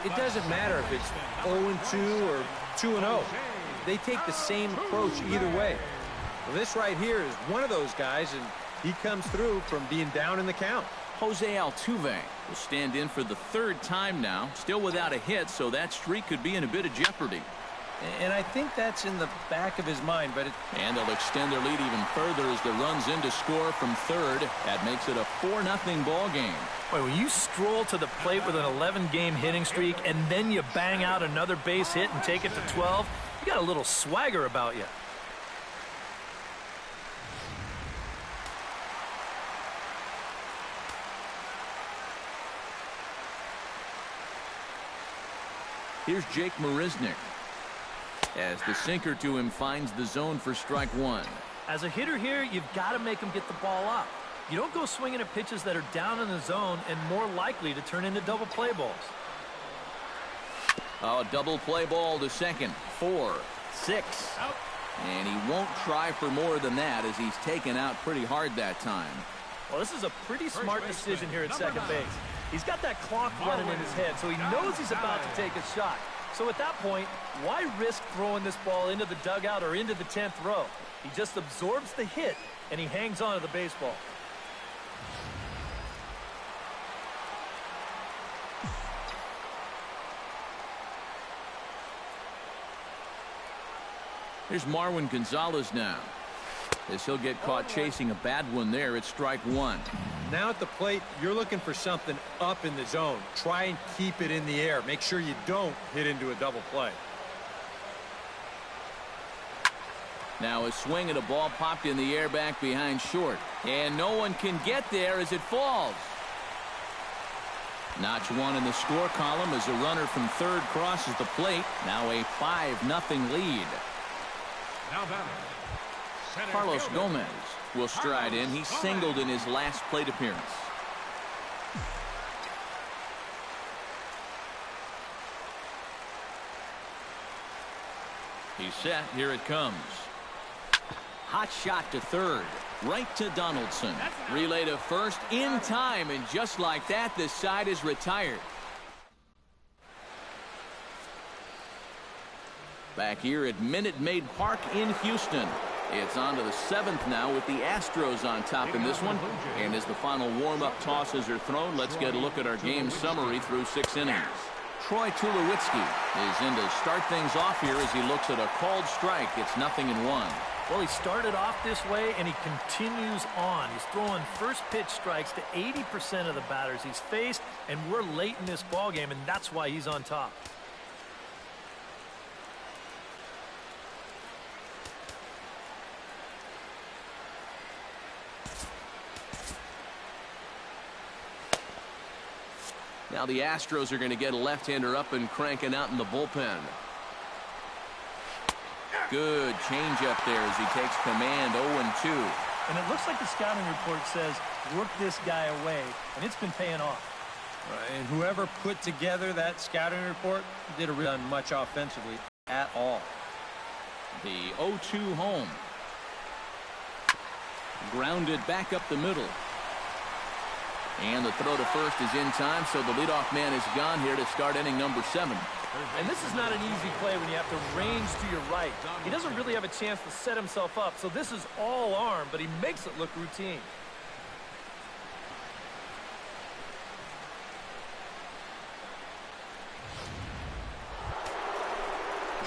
it doesn't matter if it's 0-2 or 2-0. They take the same approach either way. Well, this right here is one of those guys, and he comes through from being down in the count. Jose Altuve will stand in for the 3rd time now, still without a hit, so that streak could be in a bit of jeopardy. And I think that's in the back of his mind, but And they'll extend their lead even further as the runs in to score from third. That makes it a 4-0 ball game. Boy, when you stroll to the plate with an 11-game hitting streak and then you bang out another base hit and take it to 12, you got a little swagger about you. Here's Jake Marisnick, as the sinker to him finds the zone for strike 1. As a hitter here, you've got to make him get the ball up. You don't go swinging at pitches that are down in the zone and more likely to turn into double play balls. Oh, double play ball to second. 4, 6. Out. And he won't try for more than that as he's taken out pretty hard that time. Well, this is a pretty smart decision here at second base. He's got that clock running in his head, so he knows he's about to take a shot. So at that point, why risk throwing this ball into the dugout or into the 10th row? He just absorbs the hit, and he hangs on to the baseball. Here's Marwin Gonzalez now, as he'll get caught chasing a bad one there at strike 1. now at the plate, you're looking for something up in the zone. Try and keep it in the air. Make sure you don't hit into a double play. Now a swing and a ball popped in the air back behind short. And no one can get there as it falls. Notch one in the score column as a runner from third crosses the plate. Now a 5-0 lead. Now batting, center Carlos fielder. Gomez will stride in. He singled in his last plate appearance. He's set. Here it comes. Hot shot to third. Right to Donaldson. Relay to first in time, and just like that, this side is retired. Back here at Minute Maid Park in Houston. It's on to the 7th now with the Astros on top in this one. And as the final warm-up tosses are thrown, let's get a look at our game summary through 6 innings. Troy Tulowitzki is in to start things off here as he looks at a called strike. It's 0-1. Well, he started off this way, and he continues on. He's throwing first pitch strikes to 80% of the batters he's faced, and we're late in this ballgame, and that's why he's on top. Now the Astros are going to get a left-hander up and cranking out in the bullpen. Good changeup there as he takes command. 0-2. And it looks like the scouting report says work this guy away, and it's been paying off. And whoever put together that scouting report did really done much offensively at all. The 0-2 home. Grounded back up the middle. And the throw to first is in time, so the leadoff man is gone here to start inning number 7. And this is not an easy play when you have to range to your right. He doesn't really have a chance to set himself up, so this is all arm, but he makes it look routine.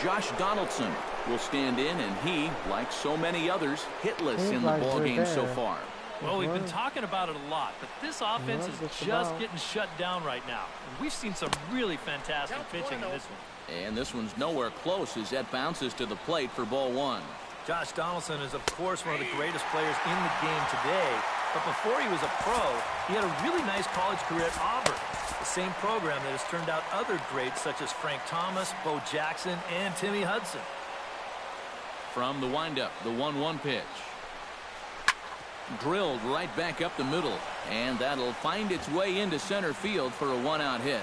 Josh Donaldson will stand in, and he, like so many others, hitless in the ball game so far. Well, we've been talking about it a lot, but this offense is just getting shut down right now. And we've seen some really fantastic pitching in this one. And this one's nowhere close as that bounces to the plate for ball one. Josh Donaldson is, of course, one of the greatest players in the game today. But before he was a pro, he had a really nice college career at Auburn, the same program that has turned out other greats such as Frank Thomas, Bo Jackson, and Timmy Hudson. From the windup, the 1-1 pitch. Drilled right back up the middle, and that'll find its way into center field for a one-out hit.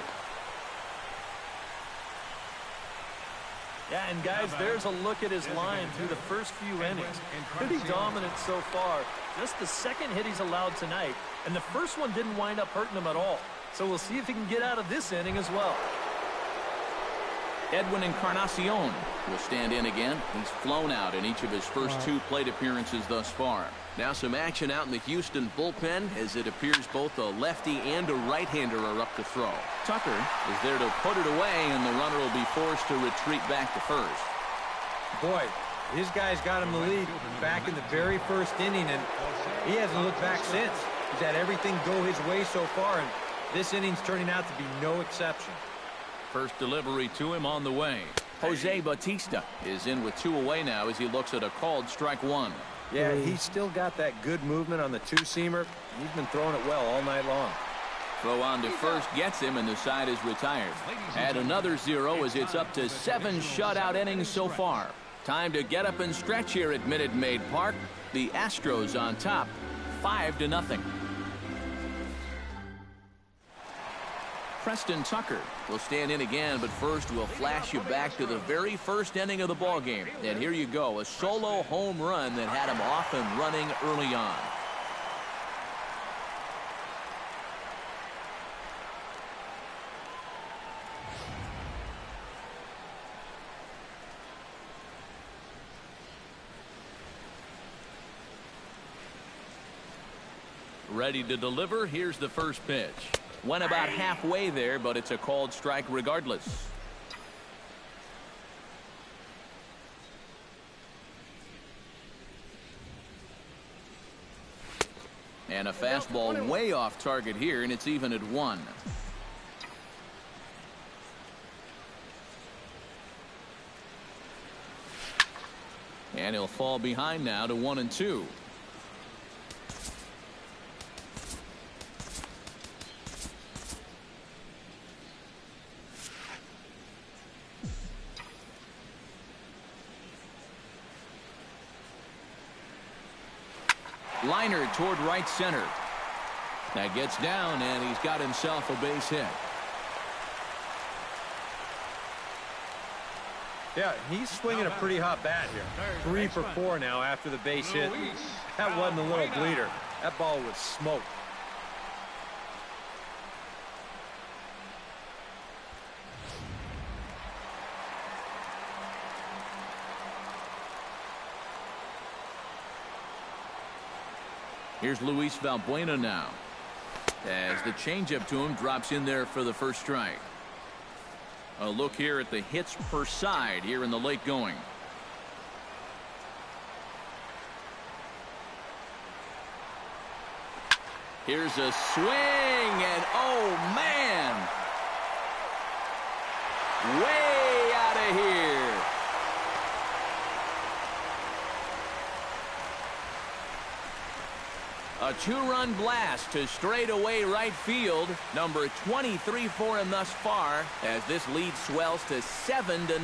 Yeah, and guys, there's a look at his line through the first few innings. Pretty dominant so far. Just the second hit he's allowed tonight, and the first one didn't wind up hurting him at all. So we'll see if he can get out of this inning as well. Edwin Encarnacion will stand in again. He's flown out in each of his first two plate appearances thus far. Now some action out in the Houston bullpen, as it appears both a lefty and a right-hander are up to throw. Tucker is there to put it away, and the runner will be forced to retreat back to first. Boy, his guys got him the lead back in the very first inning, and he hasn't looked back since. He's had everything go his way so far, and this inning's turning out to be no exception. First delivery to him on the way. Jose Bautista is in with two away now as he looks at a called strike one. Yeah, he's still got that good movement on the two-seamer. He's been throwing it well all night long. Throw on to first gets him, and the side is retired. Add another 0 as it's up to 7 shutout innings so far. Time to get up and stretch here at Minute Maid Park. The Astros on top, 5-0. Preston Tucker will stand in again, but first we'll flash you back to the very first inning of the ball game. And here you go, a solo home run that had him off and running early on. Ready to deliver. Here's the first pitch. Went about halfway there, but it's a called strike regardless. And a fastball way off target here, and it's even at 1. And he'll fall behind now to 1-2. Liner toward right center. That gets down, and he's got himself a base hit. Yeah, he's swinging a pretty hot bat here. 3 for 4 now after the base hit. That wasn't a little bleeder. That ball was smoked. Here's Luis Valbuena now, as the changeup to him drops in there for the first strike. A look here at the hits per side here in the late going. Here's a swing, and oh man, way out of here. A 2-run blast to straightaway right field. Number 23 for him thus far, as this lead swells to 7-0.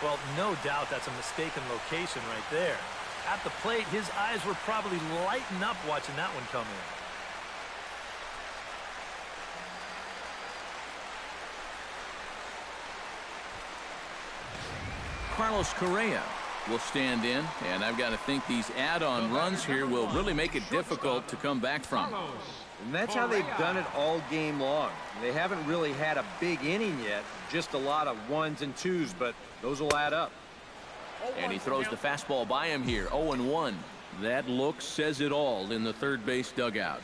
Well, no doubt that's a mistaken location right there. At the plate, his eyes were probably lighting up watching that one come in. Carlos Correa will stand in, and I've got to think these add-on runs here will really make it difficult to come back from. And that's how they've done it all game long. They haven't really had a big inning yet, just a lot of 1s and 2s, but those will add up. And he throws the fastball by him here. 0-1. That look says it all in the third base dugout.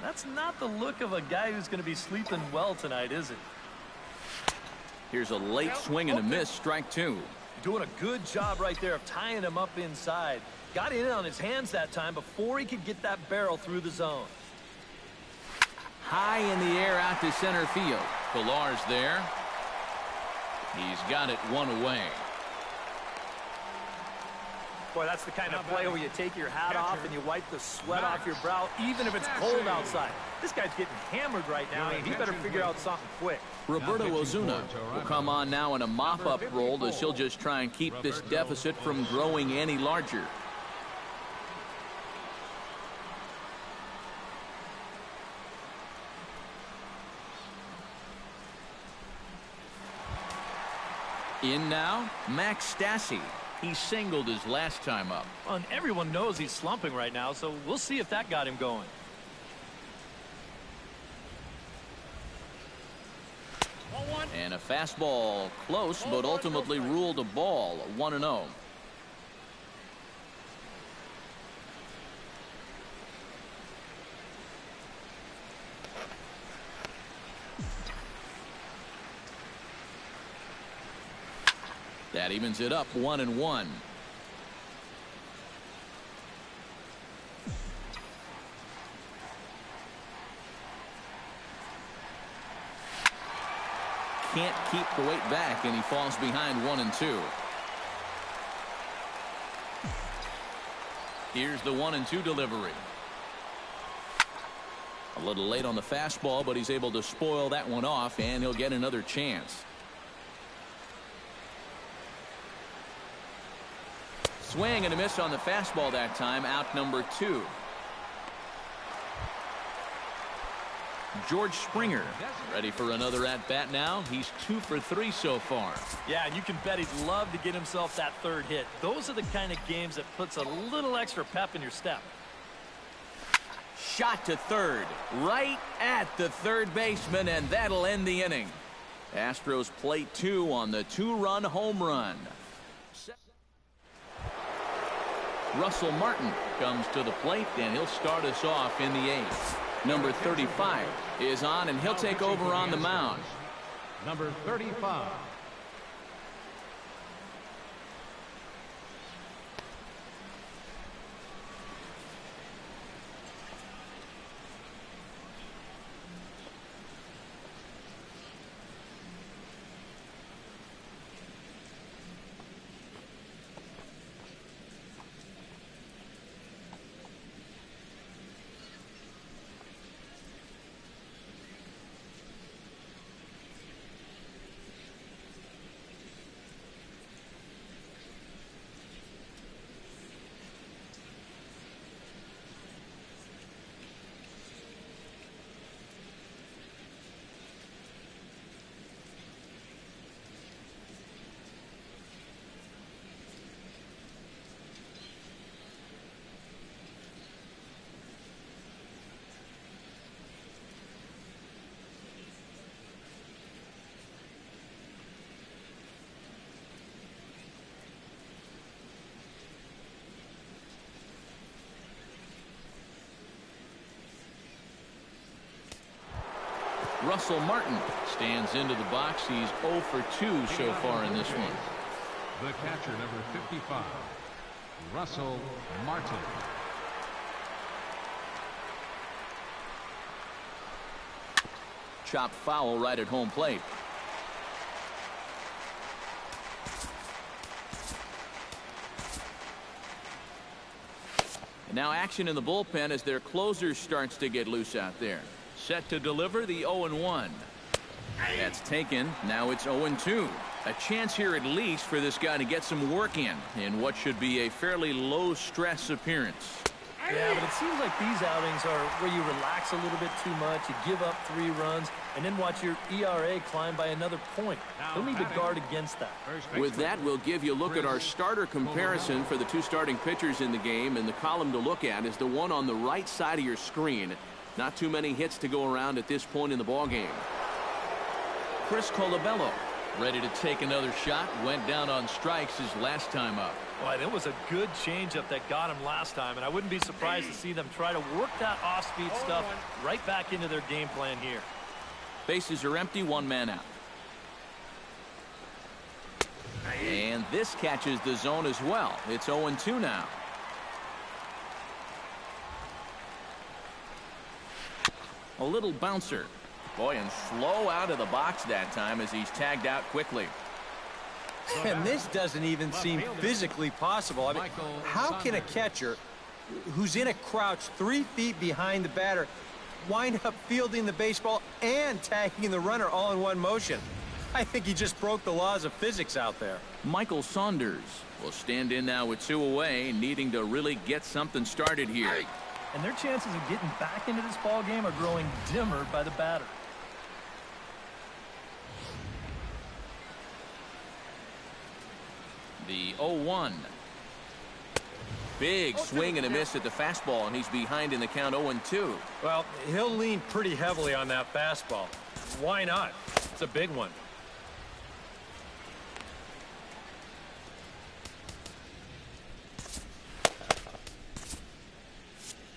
That's not the look of a guy who's going to be sleeping well tonight, is it? Here's a late swing and a miss. Strike two. Doing a good job right there of tying him up inside. Got in on his hands that time before he could get that barrel through the zone. High in the air out to center field. Pillar's there. He's got it one away. Boy, that's the kind of play where you take your hat off and you wipe the sweat off your brow, even if it's cold outside. This guy's getting hammered right now, and he better figure out something quick. Roberto Ozuna will come on now in a mop-up role as he'll just try and keep this deficit from growing any larger. In now, Max Stassi. He singled his last time up. Well, and everyone knows he's slumping right now, so we'll see if that got him going. And a fastball close, but ultimately ruled a ball. 1-0. That evens it up 1-1. Can't keep the weight back, and he falls behind 1-2. Here's the 1-2 delivery. A little late on the fastball, but he's able to spoil that one off, and he'll get another chance. Swing and a miss on the fastball that time. Out number 2. George Springer ready for another at-bat now. He's 2 for 3 so far. Yeah, and you can bet he'd love to get himself that third hit. Those are the kind of games that puts a little extra pep in your step. Shot to third, right at the third baseman, and that'll end the inning. Astros plate 2 on the 2-run home run. Russell Martin comes to the plate, and he'll start us off in the 8th. Number 35 is on, and he'll take over on the mound. Number 35. Russell Martin stands into the box. He's 0 for 2 so far in this one. The catcher, number 55, Russell Martin. Chopped foul right at home plate. And now action in the bullpen as their closer starts to get loose out there. Set to deliver the 0-1. That's taken. Now it's 0-2. A chance here at least for this guy to get some work in what should be a fairly low-stress appearance. Yeah, but it seems like these outings are where you relax a little bit too much, you give up 3 runs, and then watch your ERA climb by another point. He'll need to guard against that. With that, we'll give you a look at our starter comparison for the 2 starting pitchers in the game, and the column to look at is the one on the right side of your screen. Not too many hits to go around at this point in the ballgame. Chris Colabello Ready to take another shot. Went down on strikes his last time up. Boy, that was a good changeup that got him last time, and I wouldn't be surprised to see them try to work that off-speed stuff right back into their game plan here. Bases are empty, one man out. And this catches the zone as well. It's 0-2 now. A little bouncer. Boy, and slow out of the box that time as he's tagged out quickly. And this doesn't even seem physically possible. I mean, how can a catcher who's in a crouch 3 feet behind the batter wind up fielding the baseball and tagging the runner all in one motion? I think he just broke the laws of physics out there. Michael Saunders will stand in now with 2 away, needing to really get something started here. And their chances of getting back into this ball game are growing dimmer by the batter. The 0-1. Big swing and a miss at the fastball, and he's behind in the count 0-2. Well, he'll lean pretty heavily on that fastball. Why not? It's a big one.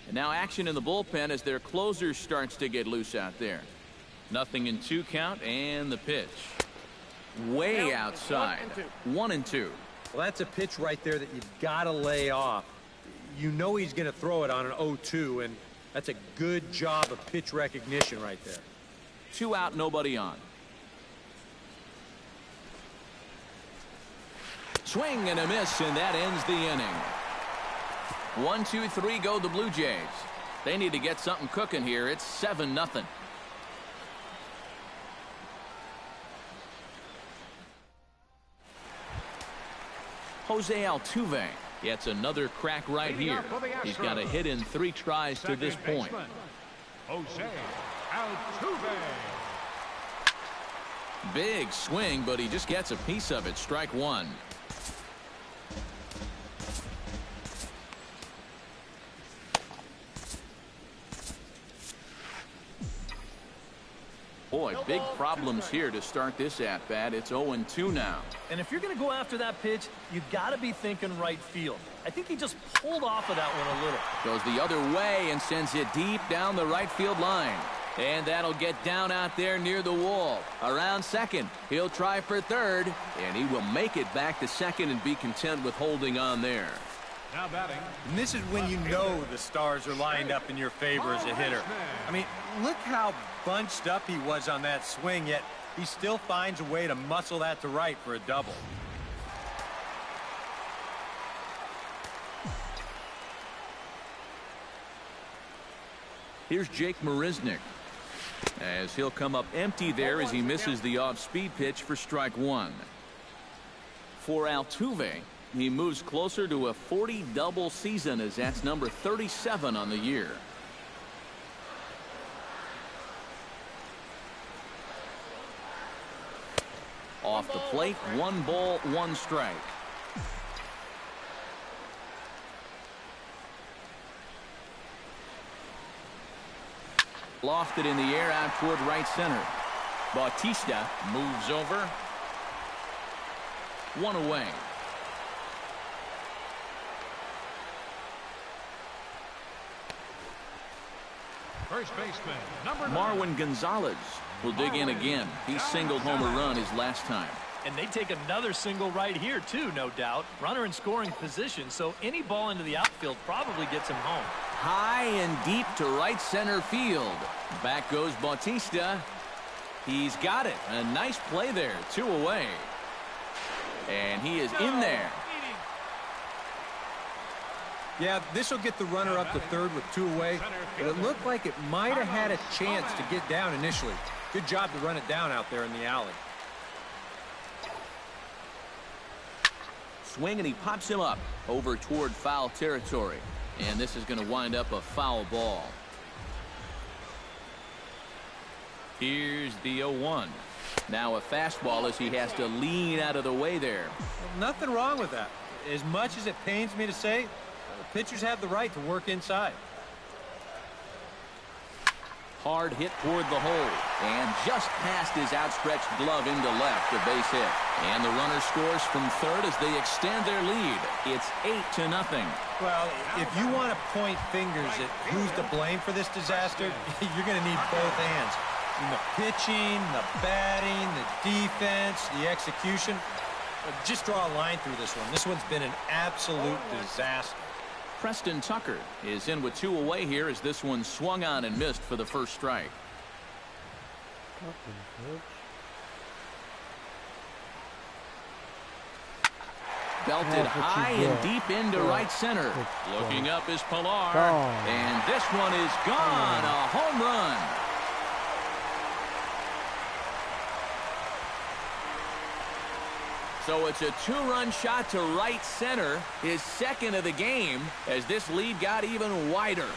And now action in the bullpen as their closer starts to get loose out there. 0-2 count, and the pitch. Way outside. 1-2. Well, that's a pitch right there that you've got to lay off. You know he's going to throw it on an 0-2, and that's a good job of pitch recognition right there. 2 out, nobody on. Swing and a miss, and that ends the inning. 1, 2, 3 go the Blue Jays. They need to get something cooking here. It's 7-0. Jose Altuve gets another crack right here. He's got a hit in 3 tries to this point. Jose Altuve. Big swing, but he just gets a piece of it. Strike 1. Boy, big problems here to start this at-bat. It's 0-2 now. And if you're going to go after that pitch, you got to be thinking right field. I think he just pulled off of that one a little. Goes the other way and sends it deep down the right field line. And that'll get down out there near the wall. Around second, he'll try for third, and he will make it back to second and be content with holding on there. Now batting. And this is when you know the stars are lined up in your favor as a hitter. I mean, look how bunched up he was on that swing, yet he still finds a way to muscle that to right for a double. Here's Jake Marisnick, as he'll come up empty there as he misses the off-speed pitch for strike 1. For Altuve, he moves closer to a 40 double season, as that's number 37 on the year. Off the plate, 1 ball, 1 strike. Lofted in the air out toward right center. Bautista moves over. 1 away. First baseman, number 9. Marwin Gonzalez will dig in again. He singled home a run his last time. And they take another single right here, too, no doubt. Runner in scoring position, so any ball into the outfield probably gets him home. High and deep to right center field. Back goes Bautista. He's got it. A nice play there. 2 away. And he is in there. Yeah, this will get the runner up to third with 2 away, but it looked like it might have had a chance to get down initially. Good job to run it down out there in the alley. Swing, and he pops him up over toward foul territory. And this is going to wind up a foul ball. Here's the 0-1. Now a fastball as he has to lean out of the way there. Well, nothing wrong with that. As much as it pains me to say, pitchers have the right to work inside. hard hit toward the hole. And just past his outstretched glove into left, a base hit. And the runner scores from third as they extend their lead. It's 8-0. Well, if you want to point fingers at who's to blame for this disaster, you're going to need both hands. The pitching, the batting, the defense, the execution. Just draw a line through this one. This one's been an absolute disaster. Preston Tucker is in with 2 away here as this one swung on and missed for the first strike. Belted high and deep into right center. Looking up is Pilar. And this one is gone. A home run. So it's a 2-run shot to right center, his second of the game, as this lead got even wider.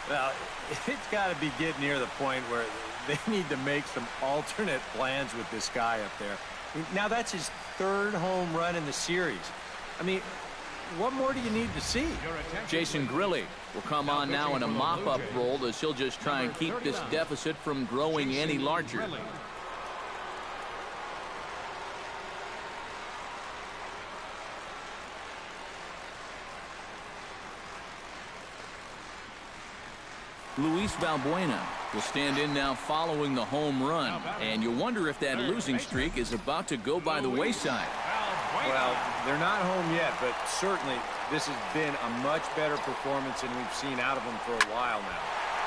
Well, it's got to be getting near the point where they need to make some alternate plans with this guy up there. Now, that's his 3rd home run in the series. I mean, what more do you need to see? Jason Grilli will come on now in a mop-up role as he'll just try and keep this deficit from growing any larger. Luis Valbuena will stand in now following the home run. And you wonder if that losing streak is about to go by the wayside. Well, they're not home yet, but certainly this has been a much better performance than we've seen out of them for a while now.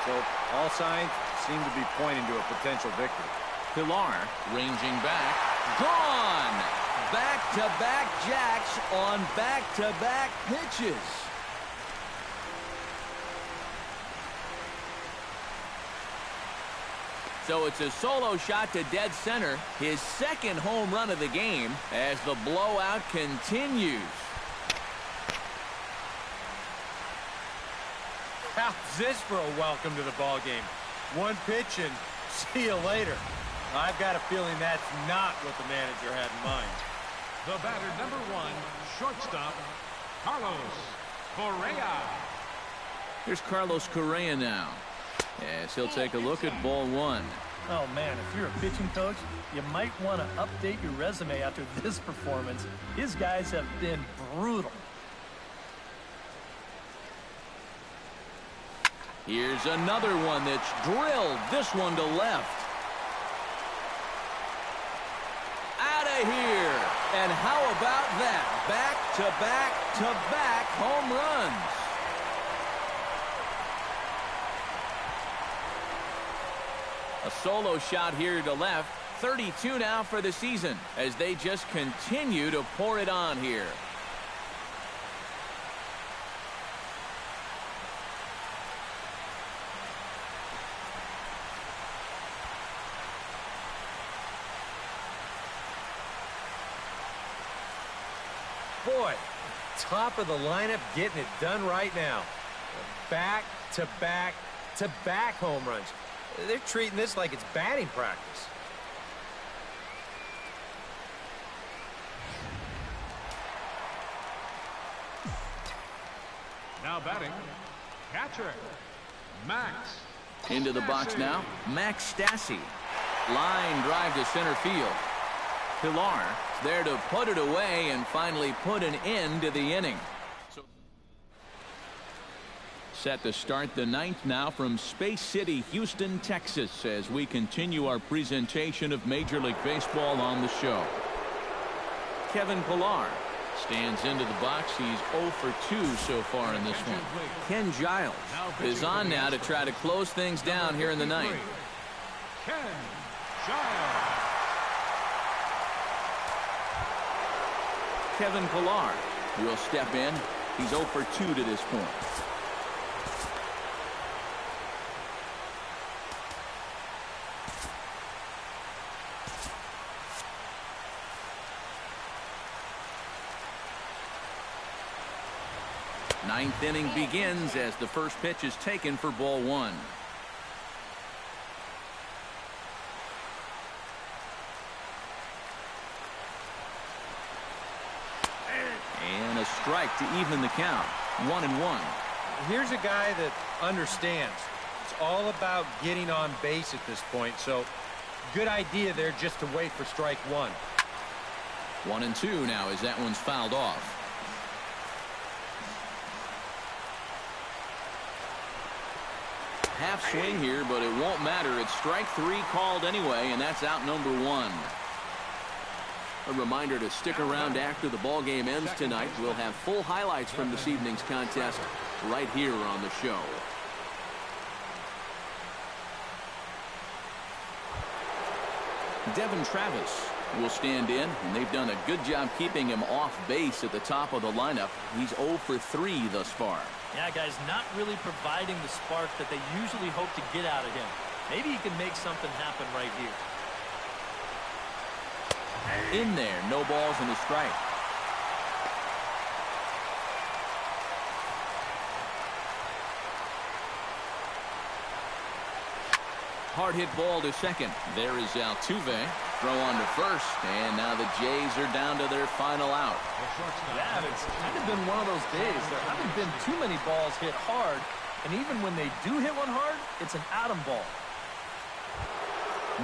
So all signs seem to be pointing to a potential victory. Pilar ranging back. Gone! Back-to-back jacks on back-to-back pitches. So it's a solo shot to dead center, his 2nd home run of the game as the blowout continues. How's this for a welcome to the ball game? One pitch and see you later. I've got a feeling that's not what the manager had in mind. The batter, number 1, shortstop, Carlos Correa. Here's Carlos Correa now, as he'll take a look at ball 1. Oh, man, if you're a pitching coach, you might want to update your resume after this performance. His guys have been brutal. Here's another one that's drilled. This one to left. Out of here. And how about that? Back-to-back-to-back home runs. A solo shot here to left. 32 now for the season as they just continue to pour it on here. Boy, top of the lineup getting it done right now. Back-to-back-to-back home runs. They're treating this like it's batting practice. Now batting, catcher, Max. Into the box now, Max Stassi. Line drive to center field. Pilar there to put it away and finally put an end to the inning. Set to start the 9th now from Space City, Houston, Texas, as we continue our presentation of Major League Baseball on the show. Kevin Pilar stands into the box. He's 0 for 2 so far in this one. Ken Giles is on now to try to close things down here in the 9th. Ken Giles. Kevin Pilar will step in. He's 0 for 2 to this point. Ninth inning begins as the first pitch is taken for ball one. And a strike to even the count. 1-1. Here's a guy that understands. It's all about getting on base at this point, so good idea there just to wait for strike one. 1-2 now as that one's fouled off. Half swing here, but it won't matter. It's strike three called anyway, and that's out number one. A reminder to stick around after the ball game ends tonight. We'll have full highlights from this evening's contest right here on the show. Devin Travis will stand in, and they've done a good job keeping him off base at the top of the lineup. He's 0 for 3 thus far. Yeah, guys, not really providing the spark that they usually hope to get out of him. Maybe he can make something happen right here. In there, no balls and a strike. Hard hit ball to second. There is Altuve. Throw on to first, and now the Jays are down to their final out. Yeah, it's kind of been one of those days. There haven't been too many balls hit hard, and even when they do hit one hard, it's an atom ball.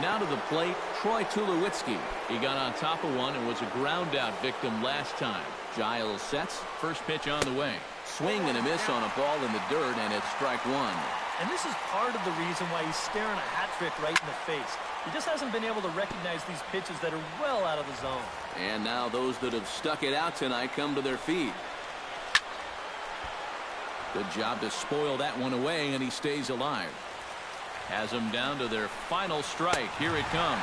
Now to the plate, Troy Tulowitzki. He got on top of one and was a ground out victim last time. Giles sets, first pitch on the way. Swing and a miss on a ball in the dirt, and it's strike one. And this is part of the reason why he's staring a hat trick right in the face. He just hasn't been able to recognize these pitches that are well out of the zone. And now those that have stuck it out tonight come to their feet. Good job to spoil that one away, and he stays alive. Has them down to their final strike. Here it comes.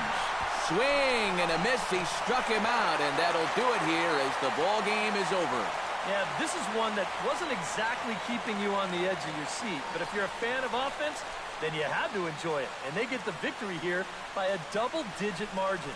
Swing and a miss. He struck him out, and that'll do it here as the ball game is over. Yeah, this is one that wasn't exactly keeping you on the edge of your seat. But if you're a fan of offense, then you had to enjoy it. And they get the victory here by a double-digit margin.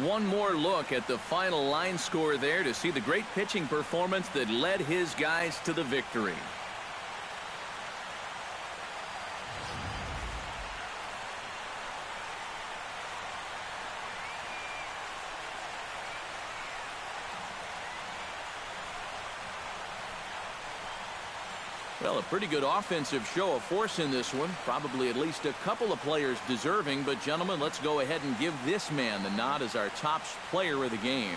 One more look at the final line score there to see the great pitching performance that led his guys to the victory. Well, a pretty good offensive show of force in this one. Probably at least a couple of players deserving. But, gentlemen, let's go ahead and give this man the nod as our top player of the game.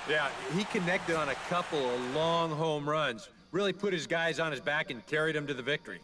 Yeah, he connected on a couple of long home runs. Really put his guys on his back and carried them to the victory.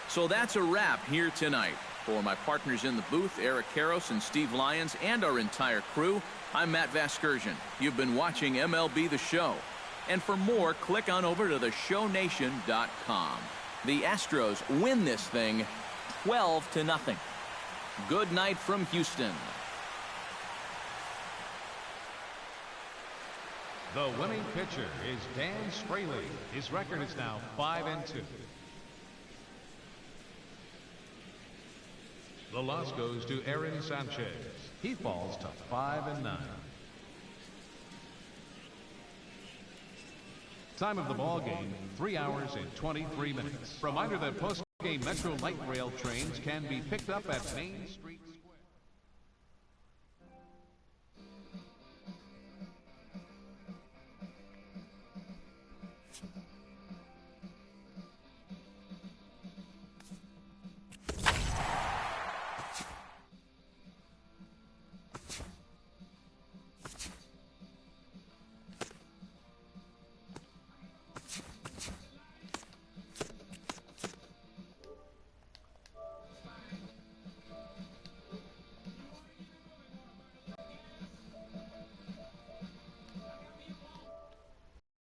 So that's a wrap here tonight. For my partners in the booth, Eric Karros and Steve Lyons, and our entire crew, I'm Matt Vasgersian. You've been watching MLB The Show. And for more, click on over to theshownation.com. The Astros win this thing 12-0. Good night from Houston. The winning pitcher is Dan Straley. His record is now 5-2. The loss goes to Aaron Sanchez. He falls to 5-9. Time of the ball game, 3 hours and 23 minutes. Reminder that post-game Metro Light Rail trains can be picked up at Main Street Square.